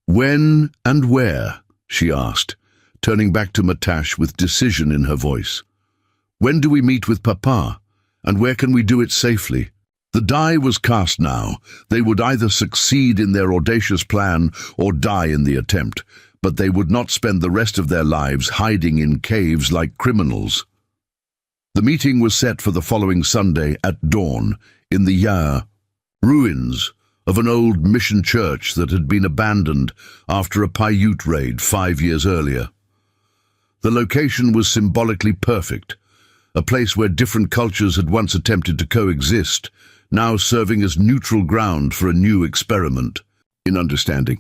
"When and where?" she asked, turning back to Matash with decision in her voice. "When do we meet with Papa, and where can we do it safely?" The die was cast now. They would either succeed in their audacious plan or die in the attempt, but they would not spend the rest of their lives hiding in caves like criminals. The meeting was set for the following Sunday at dawn in the ruins of an old mission church that had been abandoned after a Paiute raid 5 years earlier. The location was symbolically perfect, a place where different cultures had once attempted to coexist, now serving as neutral ground for a new experiment in understanding.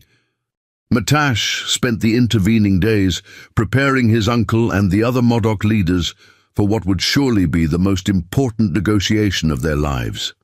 Matash spent the intervening days preparing his uncle and the other Modoc leaders for what would surely be the most important negotiation of their lives.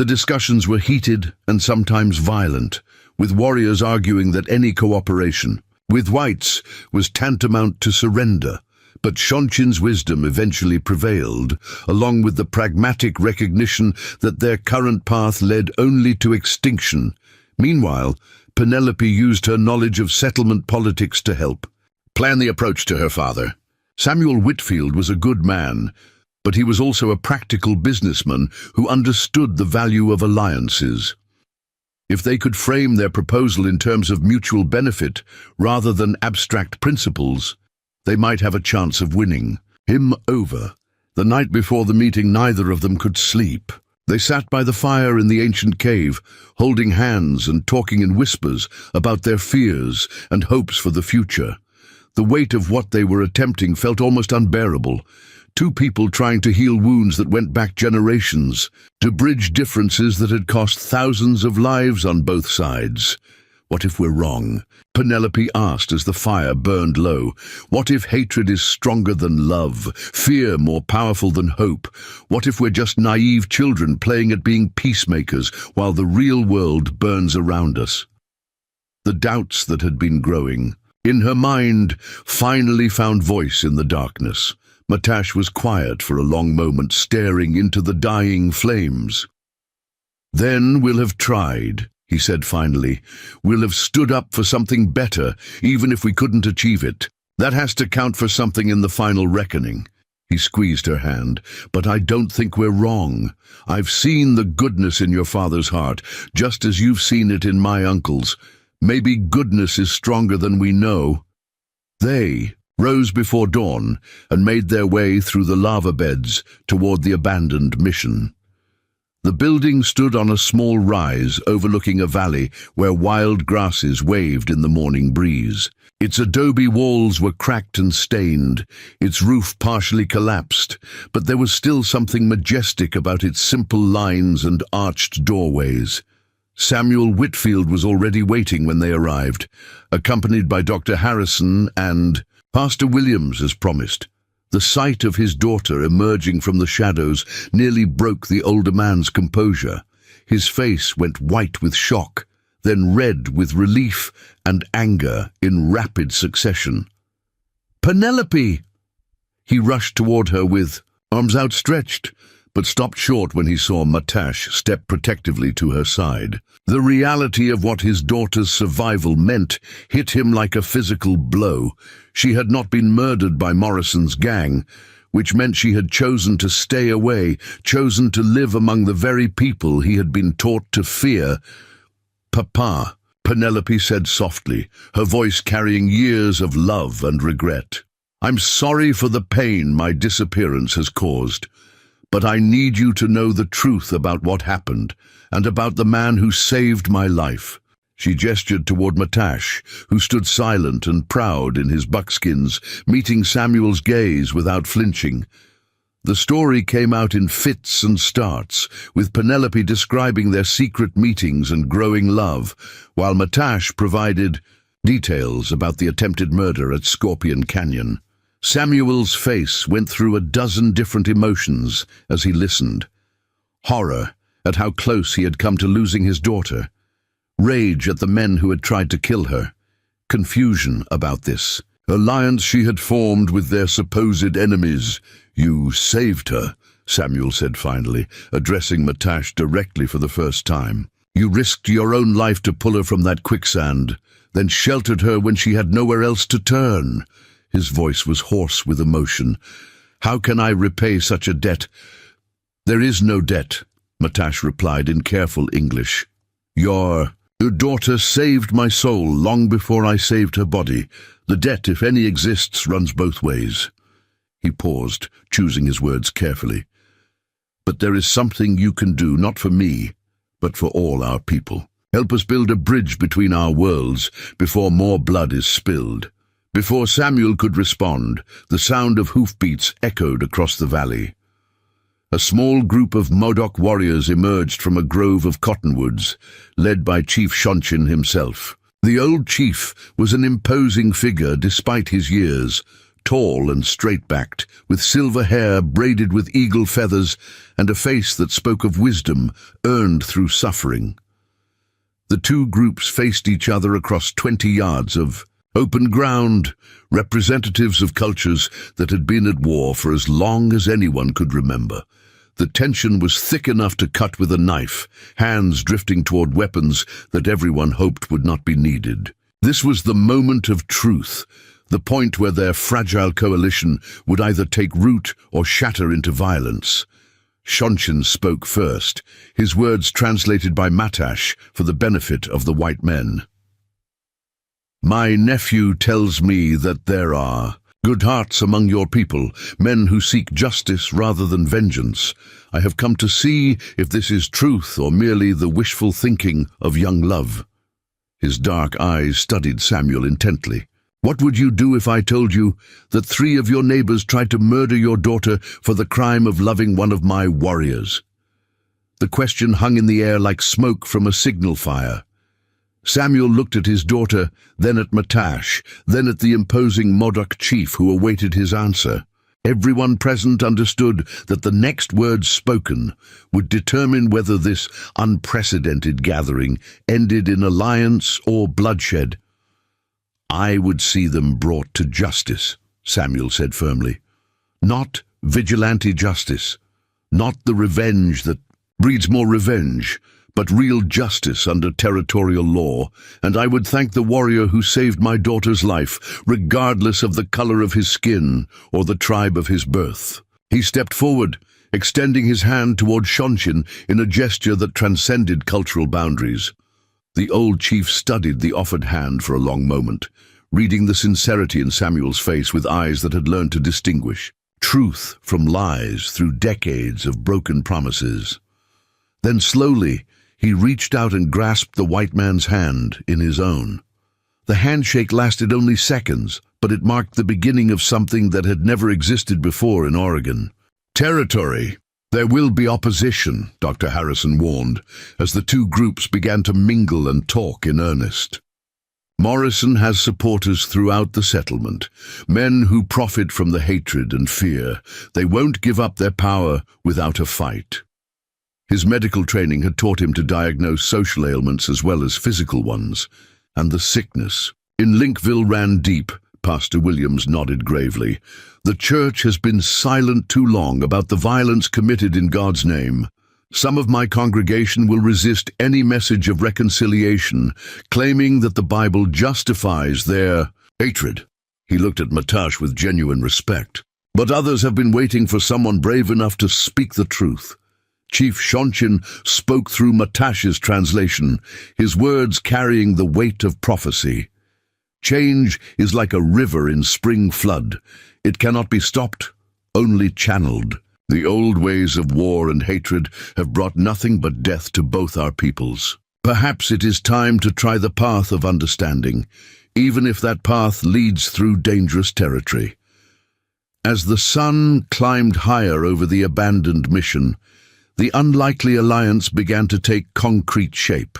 The discussions were heated and sometimes violent, with warriors arguing that any cooperation with whites was tantamount to surrender. But Shonchin's wisdom eventually prevailed, along with the pragmatic recognition that their current path led only to extinction. Meanwhile, Penelope used her knowledge of settlement politics to help plan the approach to her father. Samuel Whitfield was a good man, but he was also a practical businessman who understood the value of alliances. If they could frame their proposal in terms of mutual benefit rather than abstract principles, they might have a chance of winning him over. The night before the meeting, neither of them could sleep. They sat by the fire in the ancient cave, holding hands and talking in whispers about their fears and hopes for the future. The weight of what they were attempting felt almost unbearable. Two people trying to heal wounds that went back generations, to bridge differences that had cost thousands of lives on both sides. What if we're wrong? Penelope asked as the fire burned low. What if hatred is stronger than love, fear more powerful than hope? What if we're just naive children playing at being peacemakers while the real world burns around us? The doubts that had been growing in her mind finally found voice in the darkness. Matash was quiet for a long moment, staring into the dying flames. "Then we'll have tried," he said finally. "We'll have stood up for something better, even if we couldn't achieve it. That has to count for something in the final reckoning." He squeezed her hand. "But I don't think we're wrong. I've seen the goodness in your father's heart, just as you've seen it in my uncle's. Maybe goodness is stronger than we know." They rose before dawn and made their way through the lava beds toward the abandoned mission. The building stood on a small rise overlooking a valley where wild grasses waved in the morning breeze. Its adobe walls were cracked and stained, its roof partially collapsed, but there was still something majestic about its simple lines and arched doorways. Samuel Whitfield was already waiting when they arrived, accompanied by Dr. Harrison and Pastor Williams, as promised. The sight of his daughter emerging from the shadows nearly broke the older man's composure. His face went white with shock, then red with relief and anger in rapid succession. "Penelope!" He rushed toward her with arms outstretched, but stopped short when he saw Matash step protectively to her side. The reality of what his daughter's survival meant hit him like a physical blow. She had not been murdered by Morrison's gang, which meant she had chosen to stay away, chosen to live among the very people he had been taught to fear. "Papa," Penelope said softly, her voice carrying years of love and regret. "I'm sorry for the pain my disappearance has caused. But I need you to know the truth about what happened, and about the man who saved my life." She gestured toward Matash, who stood silent and proud in his buckskins, meeting Samuel's gaze without flinching. The story came out in fits and starts, with Penelope describing their secret meetings and growing love, while Matash provided details about the attempted murder at Scorpion Canyon. Samuel's face went through a dozen different emotions as he listened. Horror at how close he had come to losing his daughter. Rage at the men who had tried to kill her. Confusion about this alliance she had formed with their supposed enemies. "You saved her," Samuel said finally, addressing Matash directly for the first time. "You risked your own life to pull her from that quicksand, then sheltered her when she had nowhere else to turn." His voice was hoarse with emotion. "How can I repay such a debt?" "There is no debt," Matash replied in careful English. Your daughter saved my soul long before I saved her body. The debt, if any exists, runs both ways." He paused, choosing his words carefully. "But there is something you can do, not for me, but for all our people. Help us build a bridge between our worlds before more blood is spilled." Before Samuel could respond, the sound of hoofbeats echoed across the valley. A small group of Modoc warriors emerged from a grove of cottonwoods, led by Chief Shonchin himself. The old chief was an imposing figure despite his years, tall and straight-backed, with silver hair braided with eagle feathers and a face that spoke of wisdom earned through suffering. The two groups faced each other across 20 yards of open ground, representatives of cultures that had been at war for as long as anyone could remember. The tension was thick enough to cut with a knife, hands drifting toward weapons that everyone hoped would not be needed. This was the moment of truth, the point where their fragile coalition would either take root or shatter into violence. Shonshin spoke first, his words translated by Matash for the benefit of the white men. "My nephew tells me that there are good hearts among your people, men who seek justice rather than vengeance. I have come to see if this is truth or merely the wishful thinking of young love." His dark eyes studied Samuel intently. "What would you do if I told you that 3 of your neighbors tried to murder your daughter for the crime of loving one of my warriors?" The question hung in the air like smoke from a signal fire. Samuel looked at his daughter, then at Matash, then at the imposing Modoc chief who awaited his answer. Everyone present understood that the next words spoken would determine whether this unprecedented gathering ended in alliance or bloodshed. "I would see them brought to justice," Samuel said firmly. "Not vigilante justice, not the revenge that breeds more revenge, but real justice under territorial law, and I would thank the warrior who saved my daughter's life, regardless of the color of his skin or the tribe of his birth." He stepped forward, extending his hand toward Shonshin in a gesture that transcended cultural boundaries. The old chief studied the offered hand for a long moment, reading the sincerity in Samuel's face with eyes that had learned to distinguish truth from lies through decades of broken promises. Then slowly, he reached out and grasped the white man's hand in his own. The handshake lasted only seconds, but it marked the beginning of something that had never existed before in Oregon. "Territory. There will be opposition," Dr. Harrison warned, as the two groups began to mingle and talk in earnest. "Morrison has supporters throughout the settlement, men who profit from the hatred and fear. They won't give up their power without a fight." His medical training had taught him to diagnose social ailments as well as physical ones, and the sickness in Linkville ran deep. Pastor Williams nodded gravely. "The church has been silent too long about the violence committed in God's name. Some of my congregation will resist any message of reconciliation, claiming that the Bible justifies their hatred." He looked at Matash with genuine respect. "But others have been waiting for someone brave enough to speak the truth." Chief Shonshin spoke through Matash's translation, his words carrying the weight of prophecy. "Change is like a river in spring flood. It cannot be stopped, only channeled. The old ways of war and hatred have brought nothing but death to both our peoples. Perhaps it is time to try the path of understanding, even if that path leads through dangerous territory." As the sun climbed higher over the abandoned mission, the unlikely alliance began to take concrete shape.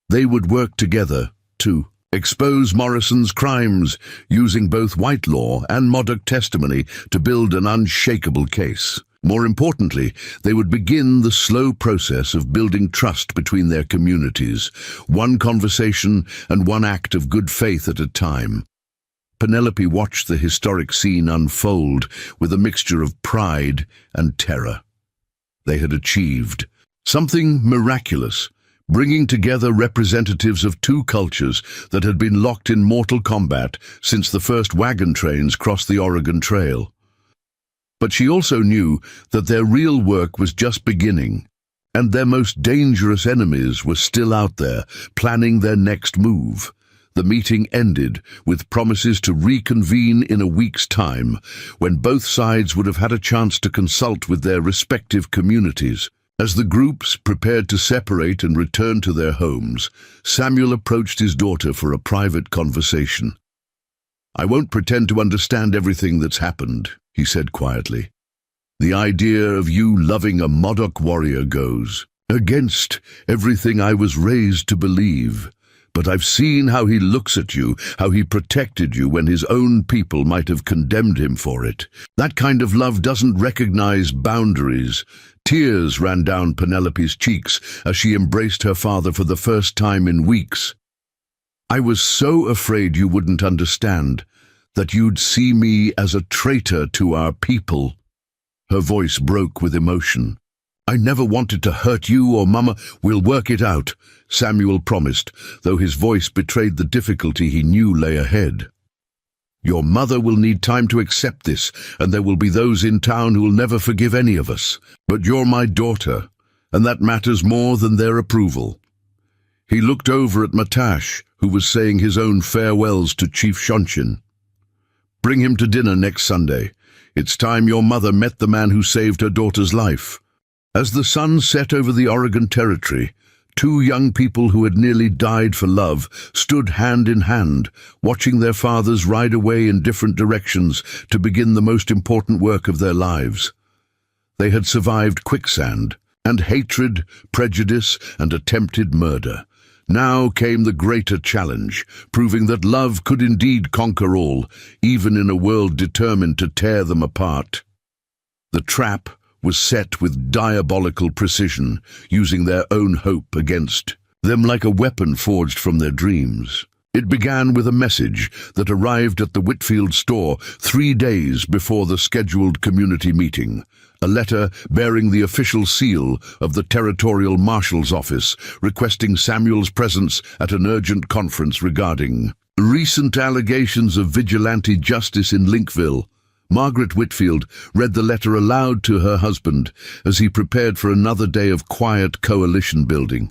They would work together to expose Morrison's crimes, using both white law and Modoc testimony to build an unshakable case. More importantly, they would begin the slow process of building trust between their communities, one conversation and one act of good faith at a time. Penelope watched the historic scene unfold with a mixture of pride and terror. They had achieved something miraculous, bringing together representatives of two cultures that had been locked in mortal combat since the first wagon trains crossed the Oregon Trail. But she also knew that their real work was just beginning, and their most dangerous enemies were still out there, planning their next move. The meeting ended with promises to reconvene in a week's time, when both sides would have had a chance to consult with their respective communities. As the groups prepared to separate and return to their homes, Samuel approached his daughter for a private conversation. "I won't pretend to understand everything that's happened," he said quietly. "The idea of you loving a Modoc warrior goes against everything I was raised to believe. but I've seen how he looks at you, how he protected you when his own people might have condemned him for it. That kind of love doesn't recognize boundaries." Tears ran down Penelope's cheeks as she embraced her father for the first time in weeks. "I was so afraid you wouldn't understand, that you'd see me as a traitor to our people." Her voice broke with emotion. "I never wanted to hurt you or Mama. We'll work it out," Samuel promised, though his voice betrayed the difficulty he knew lay ahead. "Your mother will need time to accept this, and there will be those in town who will never forgive any of us. But you're my daughter, and that matters more than their approval." He looked over at Matash, who was saying his own farewells to Chief Shonshin. "Bring him to dinner next Sunday. It's time your mother met the man who saved her daughter's life." As the sun set over the Oregon Territory, two young people who had nearly died for love stood hand in hand, watching their fathers ride away in different directions to begin the most important work of their lives. They had survived quicksand, and hatred, prejudice, and attempted murder. Now came the greater challenge, proving that love could indeed conquer all, even in a world determined to tear them apart. The trap was set with diabolical precision, using their own hope against them like a weapon forged from their dreams. It began with a message that arrived at the Whitfield store 3 days before the scheduled community meeting. A letter bearing the official seal of the Territorial Marshal's Office, requesting Samuel's presence at an urgent conference regarding recent allegations of vigilante justice in Linkville. Margaret Whitfield read the letter aloud to her husband as he prepared for another day of quiet coalition building.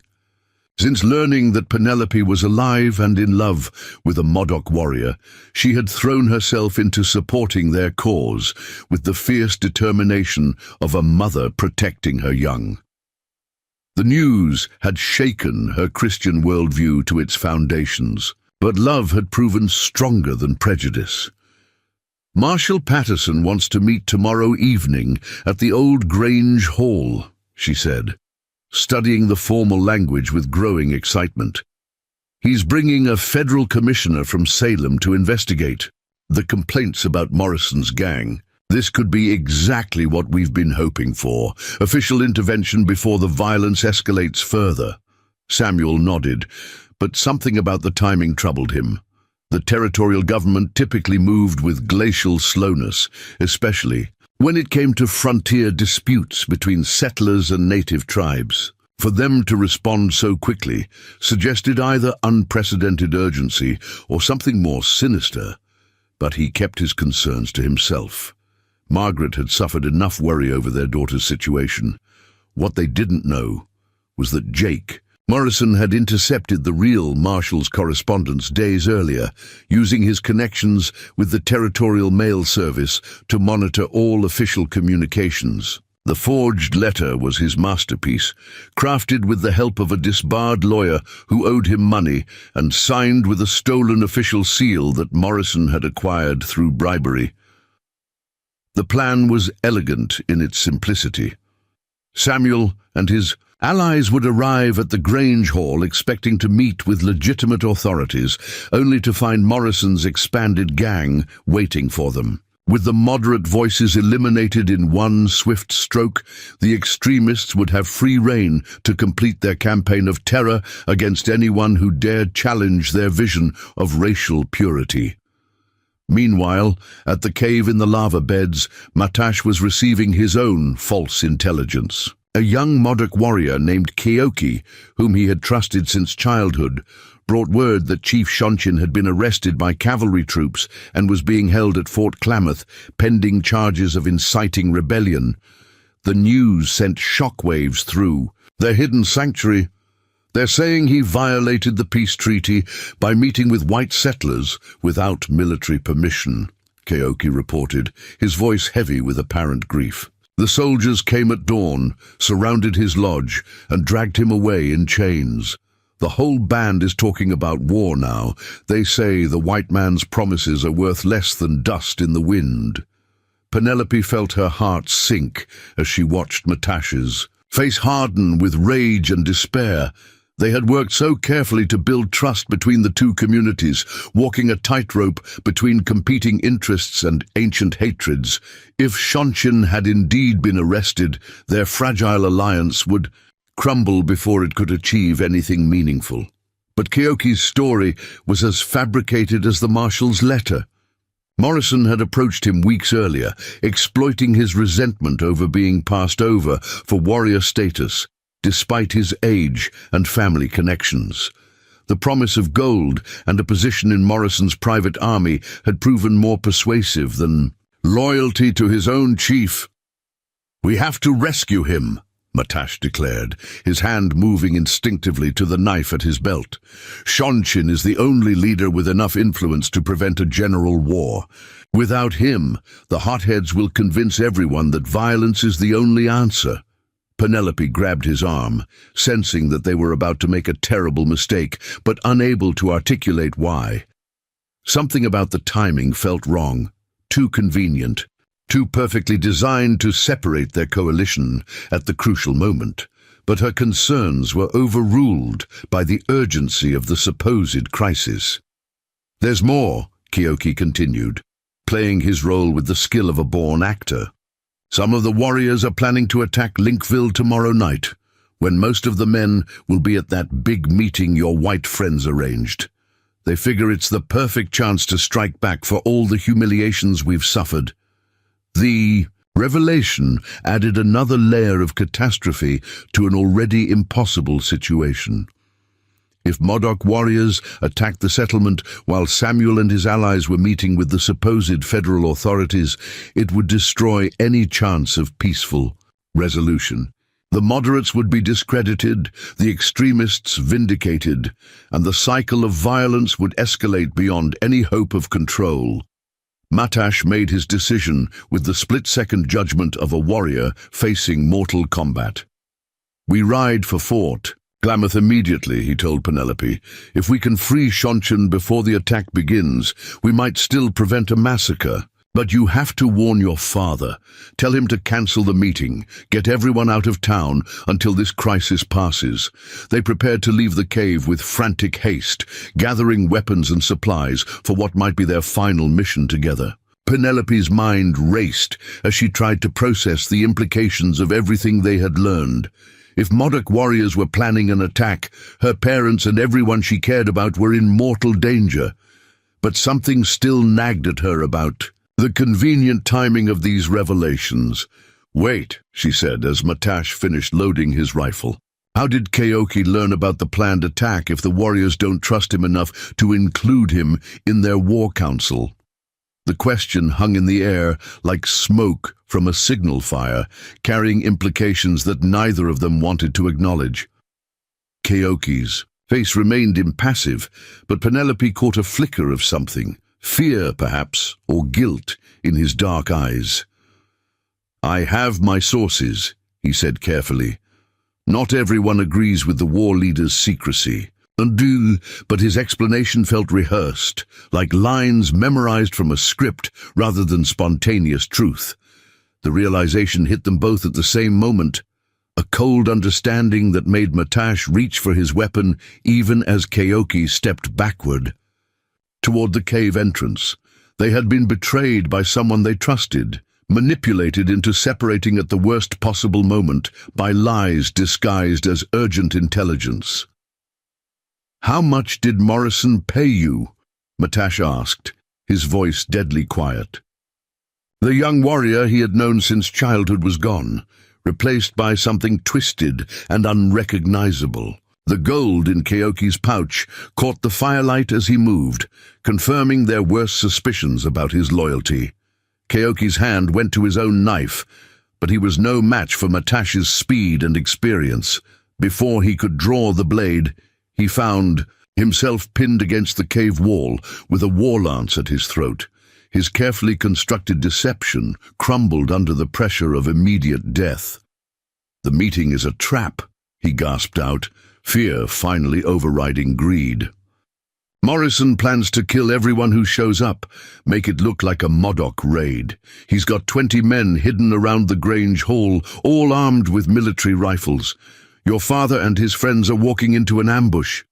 Since learning that Penelope was alive and in love with a Modoc warrior, she had thrown herself into supporting their cause with the fierce determination of a mother protecting her young. The news had shaken her Christian worldview to its foundations, but love had proven stronger than prejudice. "Marshal Patterson wants to meet tomorrow evening at the old Grange Hall," she said, studying the formal language with growing excitement. "He's bringing a federal commissioner from Salem to investigate the complaints about Morrison's gang. This could be exactly what we've been hoping for, official intervention before the violence escalates further." Samuel nodded, but something about the timing troubled him. The territorial government typically moved with glacial slowness, especially when it came to frontier disputes between settlers and native tribes. For them to respond so quickly suggested either unprecedented urgency or something more sinister, but he kept his concerns to himself. Margaret had suffered enough worry over their daughter's situation. What they didn't know was that Jake Morrison had intercepted the real Marshal's correspondence days earlier, using his connections with the Territorial Mail Service to monitor all official communications. The forged letter was his masterpiece, crafted with the help of a disbarred lawyer who owed him money and signed with a stolen official seal that Morrison had acquired through bribery. The plan was elegant in its simplicity. Samuel and his allies would arrive at the Grange Hall expecting to meet with legitimate authorities, only to find Morrison's expanded gang waiting for them. With the moderate voices eliminated in one swift stroke, the extremists would have free rein to complete their campaign of terror against anyone who dared challenge their vision of racial purity. Meanwhile, at the cave in the lava beds, Matash was receiving his own false intelligence. A young Modoc warrior named Keoki, whom he had trusted since childhood, brought word that Chief Shonshin had been arrested by cavalry troops and was being held at Fort Klamath, pending charges of inciting rebellion. The news sent shockwaves through their hidden sanctuary. "They're saying he violated the peace treaty by meeting with white settlers without military permission," Keoki reported, his voice heavy with apparent grief. "The soldiers came at dawn, surrounded his lodge, and dragged him away in chains. The whole band is talking about war now. They say the white man's promises are worth less than dust in the wind." Penelope felt her heart sink as she watched Matash's face harden with rage and despair. They had worked so carefully to build trust between the two communities, walking a tightrope between competing interests and ancient hatreds. If Shonshin had indeed been arrested, their fragile alliance would crumble before it could achieve anything meaningful. But Keoki's story was as fabricated as the marshal's letter. Morrison had approached him weeks earlier, exploiting his resentment over being passed over for warrior status, despite his age and family connections. The promise of gold and a position in Morrison's private army had proven more persuasive than loyalty to his own chief. "We have to rescue him," Matash declared, his hand moving instinctively to the knife at his belt. "Shonshin is the only leader with enough influence to prevent a general war. Without him, the hotheads will convince everyone that violence is the only answer." Penelope grabbed his arm, sensing that they were about to make a terrible mistake, but unable to articulate why. Something about the timing felt wrong, too convenient, too perfectly designed to separate their coalition at the crucial moment. But her concerns were overruled by the urgency of the supposed crisis. "There's more," Keoki continued, playing his role with the skill of a born actor. "Some of the warriors are planning to attack Linkville tomorrow night, when most of the men will be at that big meeting your white friends arranged. They figure it's the perfect chance to strike back for all the humiliations we've suffered." The revelation added another layer of catastrophe to an already impossible situation. If Modoc warriors attacked the settlement while Samuel and his allies were meeting with the supposed federal authorities, it would destroy any chance of peaceful resolution. The moderates would be discredited, the extremists vindicated, and the cycle of violence would escalate beyond any hope of control. Matash made his decision with the split-second judgment of a warrior facing mortal combat. "We ride for Fort Glamoth immediately," he told Penelope. "If we can free Shonshin before the attack begins, we might still prevent a massacre. But you have to warn your father. Tell him to cancel the meeting, get everyone out of town until this crisis passes." They prepared to leave the cave with frantic haste, gathering weapons and supplies for what might be their final mission together. Penelope's mind raced as she tried to process the implications of everything they had learned. If Modoc warriors were planning an attack, her parents and everyone she cared about were in mortal danger. But something still nagged at her about the convenient timing of these revelations. "Wait," she said as Matash finished loading his rifle. "How did Keoki learn about the planned attack if the warriors don't trust him enough to include him in their war council?" The question hung in the air like smoke from a signal fire, carrying implications that neither of them wanted to acknowledge. Keoki's face remained impassive, but Penelope caught a flicker of something. Fear, perhaps, or guilt in his dark eyes. "I have my sources," he said carefully. "Not everyone agrees with the war leader's secrecy." But his explanation felt rehearsed, like lines memorized from a script rather than spontaneous truth. The realization hit them both at the same moment, a cold understanding that made Matash reach for his weapon even as Keoki stepped backward toward the cave entrance. They had been betrayed by someone they trusted, manipulated into separating at the worst possible moment by lies disguised as urgent intelligence. "How much did Morrison pay you?" Matash asked, his voice deadly quiet. The young warrior he had known since childhood was gone, replaced by something twisted and unrecognizable. The gold in Keoki's pouch caught the firelight as he moved, confirming their worst suspicions about his loyalty. Keoki's hand went to his own knife, but he was no match for Matash's speed and experience. Before he could draw the blade, he found himself pinned against the cave wall with a war lance at his throat. His carefully constructed deception crumbled under the pressure of immediate death. "The meeting is a trap," he gasped out, fear finally overriding greed. "Morrison plans to kill everyone who shows up, make it look like a Modoc raid. He's got 20 men hidden around the Grange Hall, all armed with military rifles. Your father and his friends are walking into an ambush."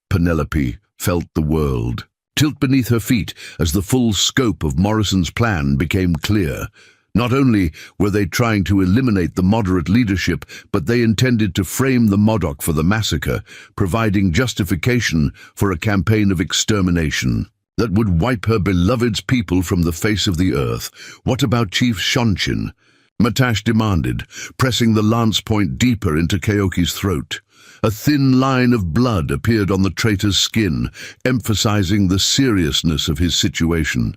Penelope felt the world tilt beneath her feet as the full scope of Morrison's plan became clear. Not only were they trying to eliminate the moderate leadership, but they intended to frame the Modoc for the massacre, providing justification for a campaign of extermination that would wipe her beloved's people from the face of the earth. "What about Chief Shonchin?" Matash demanded, pressing the lance point deeper into Keoki's throat. A thin line of blood appeared on the traitor's skin, emphasizing the seriousness of his situation.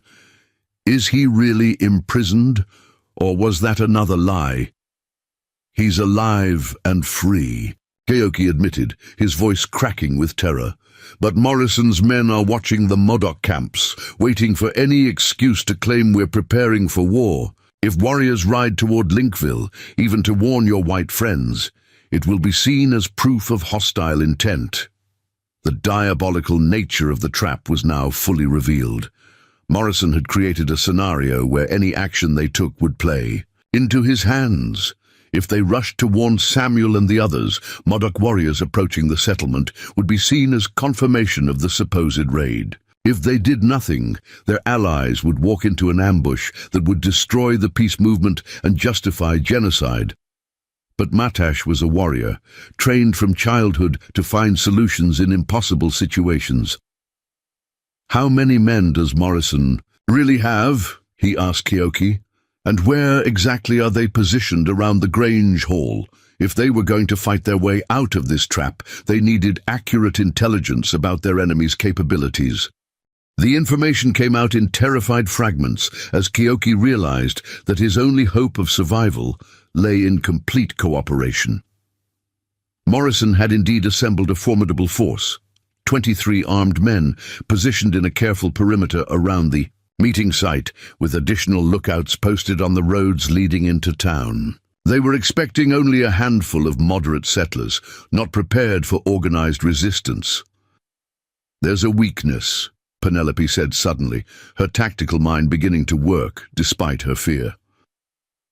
Is he really imprisoned, or was that another lie? "He's alive and free," Keoki admitted, his voice cracking with terror. "But Morrison's men are watching the Modoc camps, waiting for any excuse to claim we're preparing for war. If warriors ride toward Linkville, even to warn your white friends, it will be seen as proof of hostile intent." The diabolical nature of the trap was now fully revealed. Morrison had created a scenario where any action they took would play into his hands. If they rushed to warn Samuel and the others, Modoc warriors approaching the settlement would be seen as confirmation of the supposed raid. If they did nothing, their allies would walk into an ambush that would destroy the peace movement and justify genocide. But Matash was a warrior, trained from childhood to find solutions in impossible situations. "How many men does Morrison really have?" he asked Keoki. "And where exactly are they positioned around the Grange Hall? If they were going to fight their way out of this trap, they needed accurate intelligence about their enemy's capabilities." The information came out in terrified fragments as Keoki realized that his only hope of survival lay in complete cooperation. Morrison had indeed assembled a formidable force, 23 armed men positioned in a careful perimeter around the meeting site, with additional lookouts posted on the roads leading into town. They were expecting only a handful of moderate settlers, not prepared for organized resistance. "There's a weakness," Penelope said suddenly, her tactical mind beginning to work despite her fear.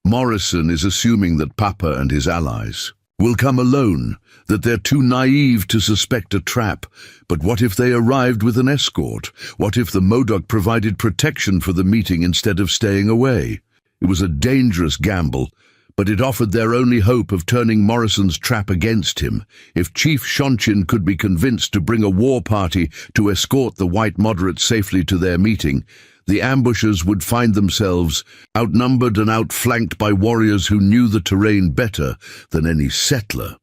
"Morrison is assuming that Papa and his allies will come alone, that they're too naive to suspect a trap. But what if they arrived with an escort? What if the Modoc provided protection for the meeting instead of staying away?" It was a dangerous gamble, but it offered their only hope of turning Morrison's trap against him. If Chief Shonchin could be convinced to bring a war party to escort the white moderates safely to their meeting, the ambushers would find themselves outnumbered and outflanked by warriors who knew the terrain better than any settler.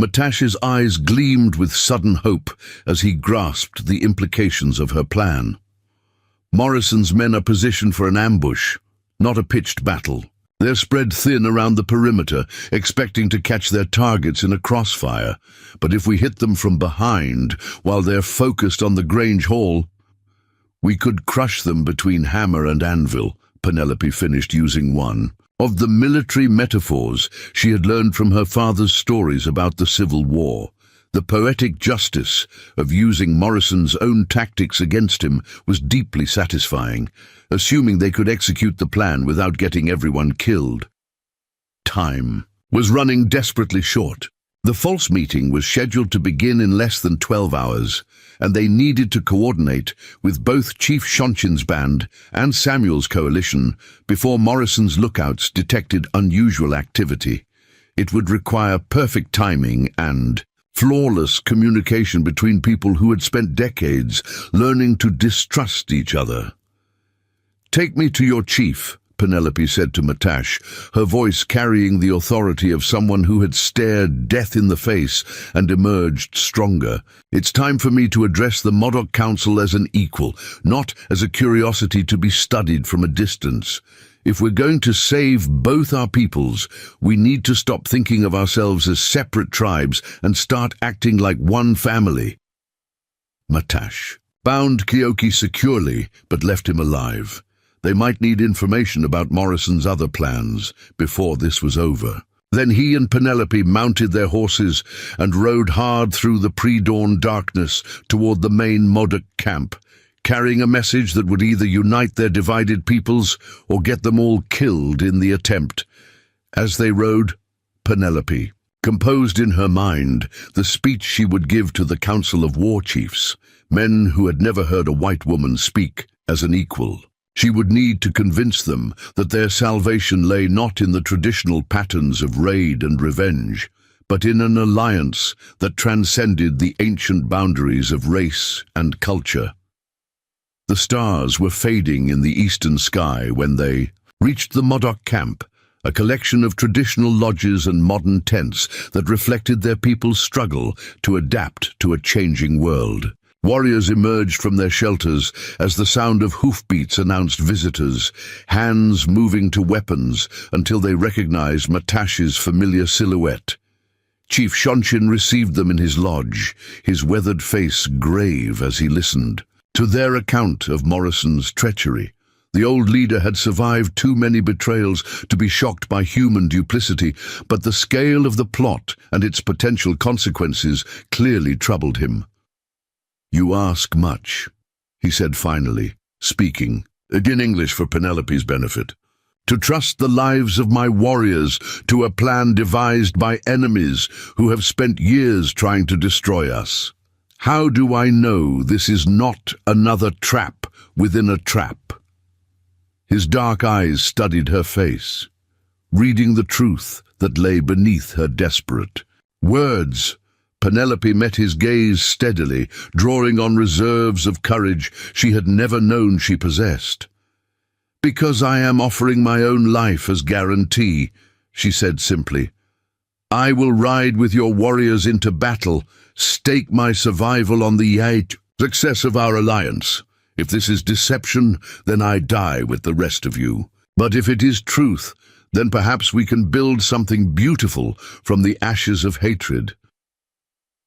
Matash's eyes gleamed with sudden hope as he grasped the implications of her plan. Morrison's men are positioned for an ambush, not a pitched battle. They're spread thin around the perimeter, expecting to catch their targets in a crossfire. But if we hit them from behind, while they're focused on the Grange Hall, we could crush them between hammer and anvil. Penelope finished using one of the military metaphors she had learned from her father's stories about the Civil War. The poetic justice of using Morrison's own tactics against him was deeply satisfying, assuming they could execute the plan without getting everyone killed. Time was running desperately short. The false meeting was scheduled to begin in less than 12 hours, and they needed to coordinate with both Chief Shonchin's band and Samuel's coalition before Morrison's lookouts detected unusual activity. It would require perfect timing and flawless communication between people who had spent decades learning to distrust each other. "Take me to your chief," Penelope said to Matash, her voice carrying the authority of someone who had stared death in the face and emerged stronger. "It's time for me to address the Modoc Council as an equal, not as a curiosity to be studied from a distance. If we're going to save both our peoples, we need to stop thinking of ourselves as separate tribes and start acting like one family." Matash bound Keoki securely, but left him alive. They might need information about Morrison's other plans before this was over. Then he and Penelope mounted their horses and rode hard through the pre-dawn darkness toward the main Modoc camp, carrying a message that would either unite their divided peoples or get them all killed in the attempt. As they rode, Penelope composed in her mind the speech she would give to the Council of War Chiefs, men who had never heard a white woman speak as an equal. She would need to convince them that their salvation lay not in the traditional patterns of raid and revenge, but in an alliance that transcended the ancient boundaries of race and culture. The stars were fading in the eastern sky when they reached the Modoc camp, a collection of traditional lodges and modern tents that reflected their people's struggle to adapt to a changing world. Warriors emerged from their shelters as the sound of hoofbeats announced visitors, hands moving to weapons until they recognized Matash's familiar silhouette. Chief Shonshin received them in his lodge, his weathered face grave as he listened to their account of Morrison's treachery. The old leader had survived too many betrayals to be shocked by human duplicity, but the scale of the plot and its potential consequences clearly troubled him. "You ask much," he said finally, speaking in English for Penelope's benefit. "To trust the lives of my warriors to a plan devised by enemies who have spent years trying to destroy us. How do I know this is not another trap within a trap?" His dark eyes studied her face, reading the truth that lay beneath her desperate words. Penelope met his gaze steadily, drawing on reserves of courage she had never known she possessed. "Because I am offering my own life as guarantee," she said simply. "I will ride with your warriors into battle, stake my survival on the success of our alliance. If this is deception, then I die with the rest of you. But if it is truth, then perhaps we can build something beautiful from the ashes of hatred."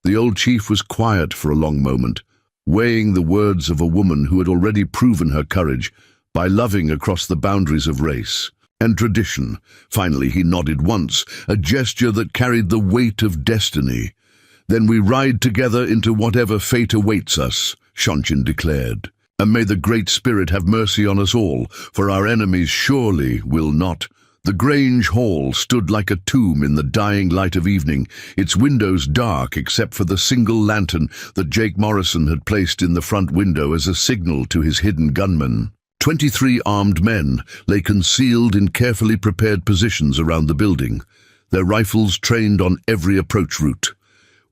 The old chief was quiet for a long moment, weighing the words of a woman who had already proven her courage by loving across the boundaries of race and tradition. Finally he nodded once, a gesture that carried the weight of destiny. "Then we ride together into whatever fate awaits us," Shonshin declared. "And may the Great Spirit have mercy on us all, for our enemies surely will not." The Grange Hall stood like a tomb in the dying light of evening, its windows dark except for the single lantern that Jake Morrison had placed in the front window as a signal to his hidden gunmen. 23 armed men lay concealed in carefully prepared positions around the building, their rifles trained on every approach route,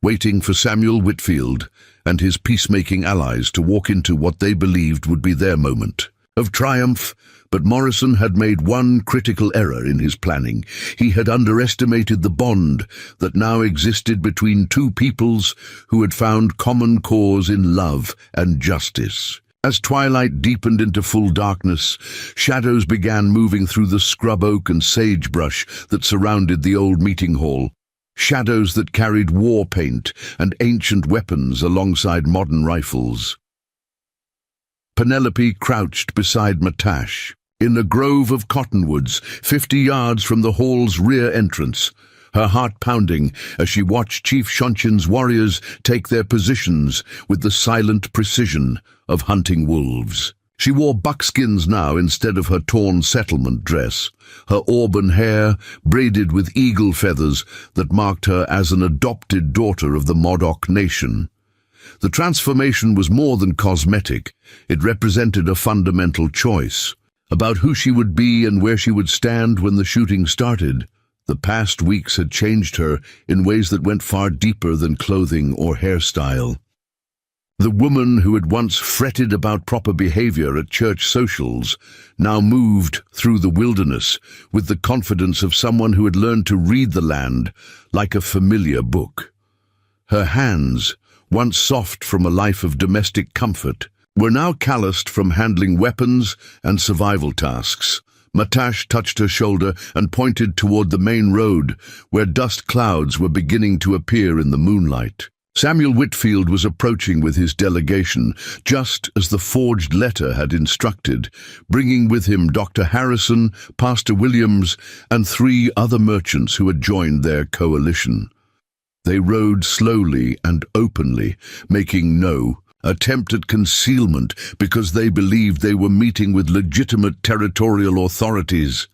waiting for Samuel Whitfield and his peacemaking allies to walk into what they believed would be their moment of triumph. But Morrison had made one critical error in his planning. He had underestimated the bond that now existed between two peoples who had found common cause in love and justice. As twilight deepened into full darkness, shadows began moving through the scrub oak and sagebrush that surrounded the old meeting hall. Shadows that carried war paint and ancient weapons alongside modern rifles. Penelope crouched beside Matash, in a grove of cottonwoods 50 yards from the hall's rear entrance, her heart pounding as she watched Chief Shonshin's warriors take their positions with the silent precision of hunting wolves. She wore buckskins now instead of her torn settlement dress, her auburn hair braided with eagle feathers that marked her as an adopted daughter of the Modoc nation. The transformation was more than cosmetic. It represented a fundamental choice about who she would be and where she would stand when the shooting started. The past weeks had changed her in ways that went far deeper than clothing or hairstyle. The woman who had once fretted about proper behavior at church socials now moved through the wilderness with the confidence of someone who had learned to read the land like a familiar book. Her hands, once soft from a life of domestic comfort, were now calloused from handling weapons and survival tasks. Matash touched her shoulder and pointed toward the main road, where dust clouds were beginning to appear in the moonlight. Samuel Whitfield was approaching with his delegation, just as the forged letter had instructed, bringing with him Dr. Harrison, Pastor Williams, and 3 other merchants who had joined their coalition. They rode slowly and openly, making no attempt at concealment because they believed they were meeting with legitimate territorial authorities.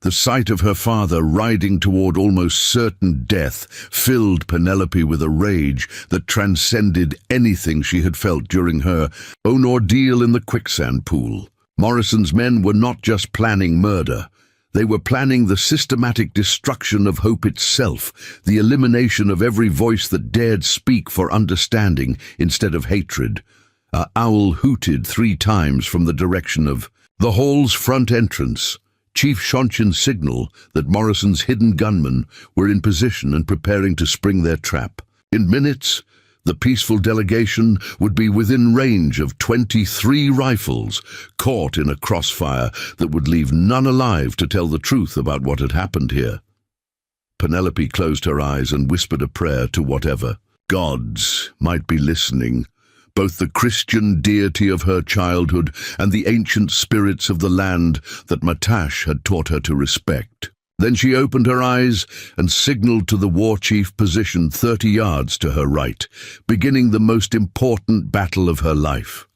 The sight of her father riding toward almost certain death filled Penelope with a rage that transcended anything she had felt during her own ordeal in the quicksand pool. Morrison's men were not just planning murder. They were planning the systematic destruction of hope itself, the elimination of every voice that dared speak for understanding instead of hatred. An owl hooted 3 times from the direction of the hall's front entrance. Chief Shonchin's signal that Morrison's hidden gunmen were in position and preparing to spring their trap. In minutes, the peaceful delegation would be within range of 23 rifles, caught in a crossfire that would leave none alive to tell the truth about what had happened here. Penelope closed her eyes and whispered a prayer to whatever gods might be listening. Both the Christian deity of her childhood and the ancient spirits of the land that Matash had taught her to respect. Then she opened her eyes and signaled to the war chief positioned 30 yards to her right, beginning the most important battle of her life.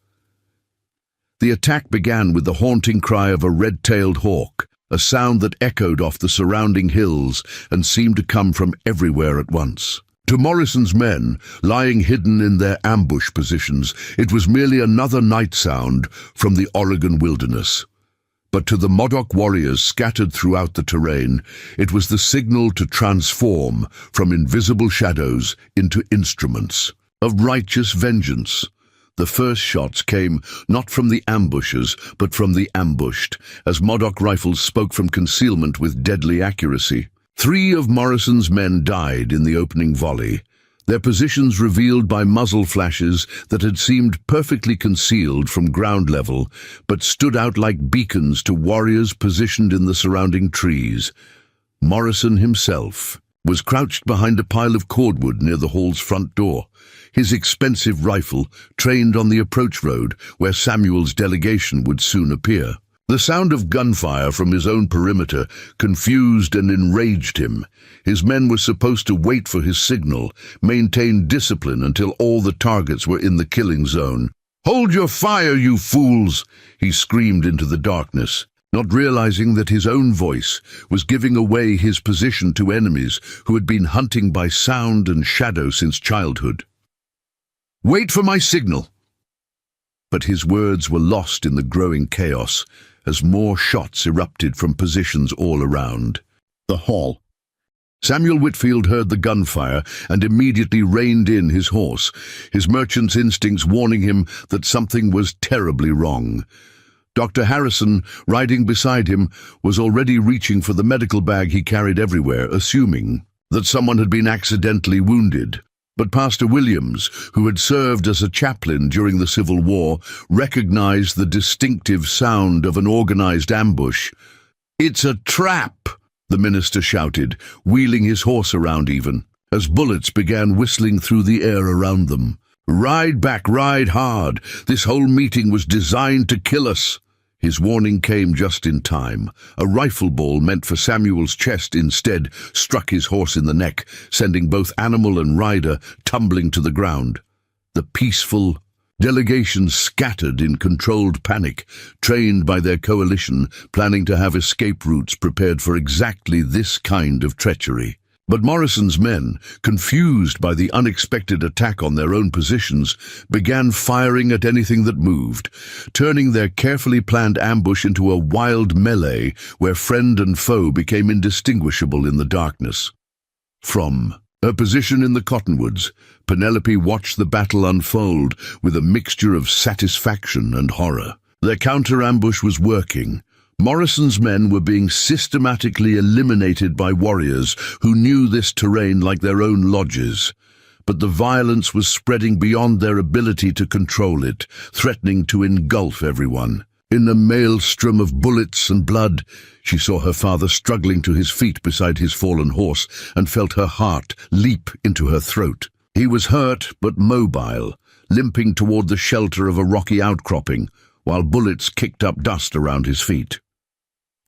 The attack began with the haunting cry of a red-tailed hawk, a sound that echoed off the surrounding hills and seemed to come from everywhere at once. To Morrison's men, lying hidden in their ambush positions, it was merely another night sound from the Oregon wilderness. But to the Modoc warriors scattered throughout the terrain, it was the signal to transform from invisible shadows into instruments of righteous vengeance. The first shots came not from the ambushers, but from the ambushed, as Modoc rifles spoke from concealment with deadly accuracy. 3 of Morrison's men died in the opening volley, their positions revealed by muzzle flashes that had seemed perfectly concealed from ground level, but stood out like beacons to warriors positioned in the surrounding trees. Morrison himself was crouched behind a pile of cordwood near the hall's front door, his expensive rifle trained on the approach road where Samuel's delegation would soon appear. The sound of gunfire from his own perimeter confused and enraged him. His men were supposed to wait for his signal, maintain discipline until all the targets were in the killing zone. "Hold your fire, you fools!" he screamed into the darkness, not realizing that his own voice was giving away his position to enemies who had been hunting by sound and shadow since childhood. "Wait for my signal!" But his words were lost in the growing chaos as more shots erupted from positions all around. The hall. Samuel Whitfield heard the gunfire and immediately reined in his horse, his merchant's instincts warning him that something was terribly wrong. Dr. Harrison, riding beside him, was already reaching for the medical bag he carried everywhere, assuming that someone had been accidentally wounded. But Pastor Williams, who had served as a chaplain during the Civil War, recognized the distinctive sound of an organized ambush. "It's a trap!" the minister shouted, wheeling his horse around even, as bullets began whistling through the air around them. "Ride back, ride hard. This whole meeting was designed to kill us." His warning came just in time. A rifle ball meant for Samuel's chest instead struck his horse in the neck, sending both animal and rider tumbling to the ground. The peaceful delegation scattered in controlled panic, trained by their coalition, planning to have escape routes prepared for exactly this kind of treachery. But Morrison's men, confused by the unexpected attack on their own positions, began firing at anything that moved, turning their carefully planned ambush into a wild melee where friend and foe became indistinguishable in the darkness. From her position in the cottonwoods, Penelope watched the battle unfold with a mixture of satisfaction and horror. Their counter-ambush was working. Morrison's men were being systematically eliminated by warriors who knew this terrain like their own lodges. But the violence was spreading beyond their ability to control it, threatening to engulf everyone. In a maelstrom of bullets and blood, she saw her father struggling to his feet beside his fallen horse and felt her heart leap into her throat. He was hurt but mobile, limping toward the shelter of a rocky outcropping, while bullets kicked up dust around his feet.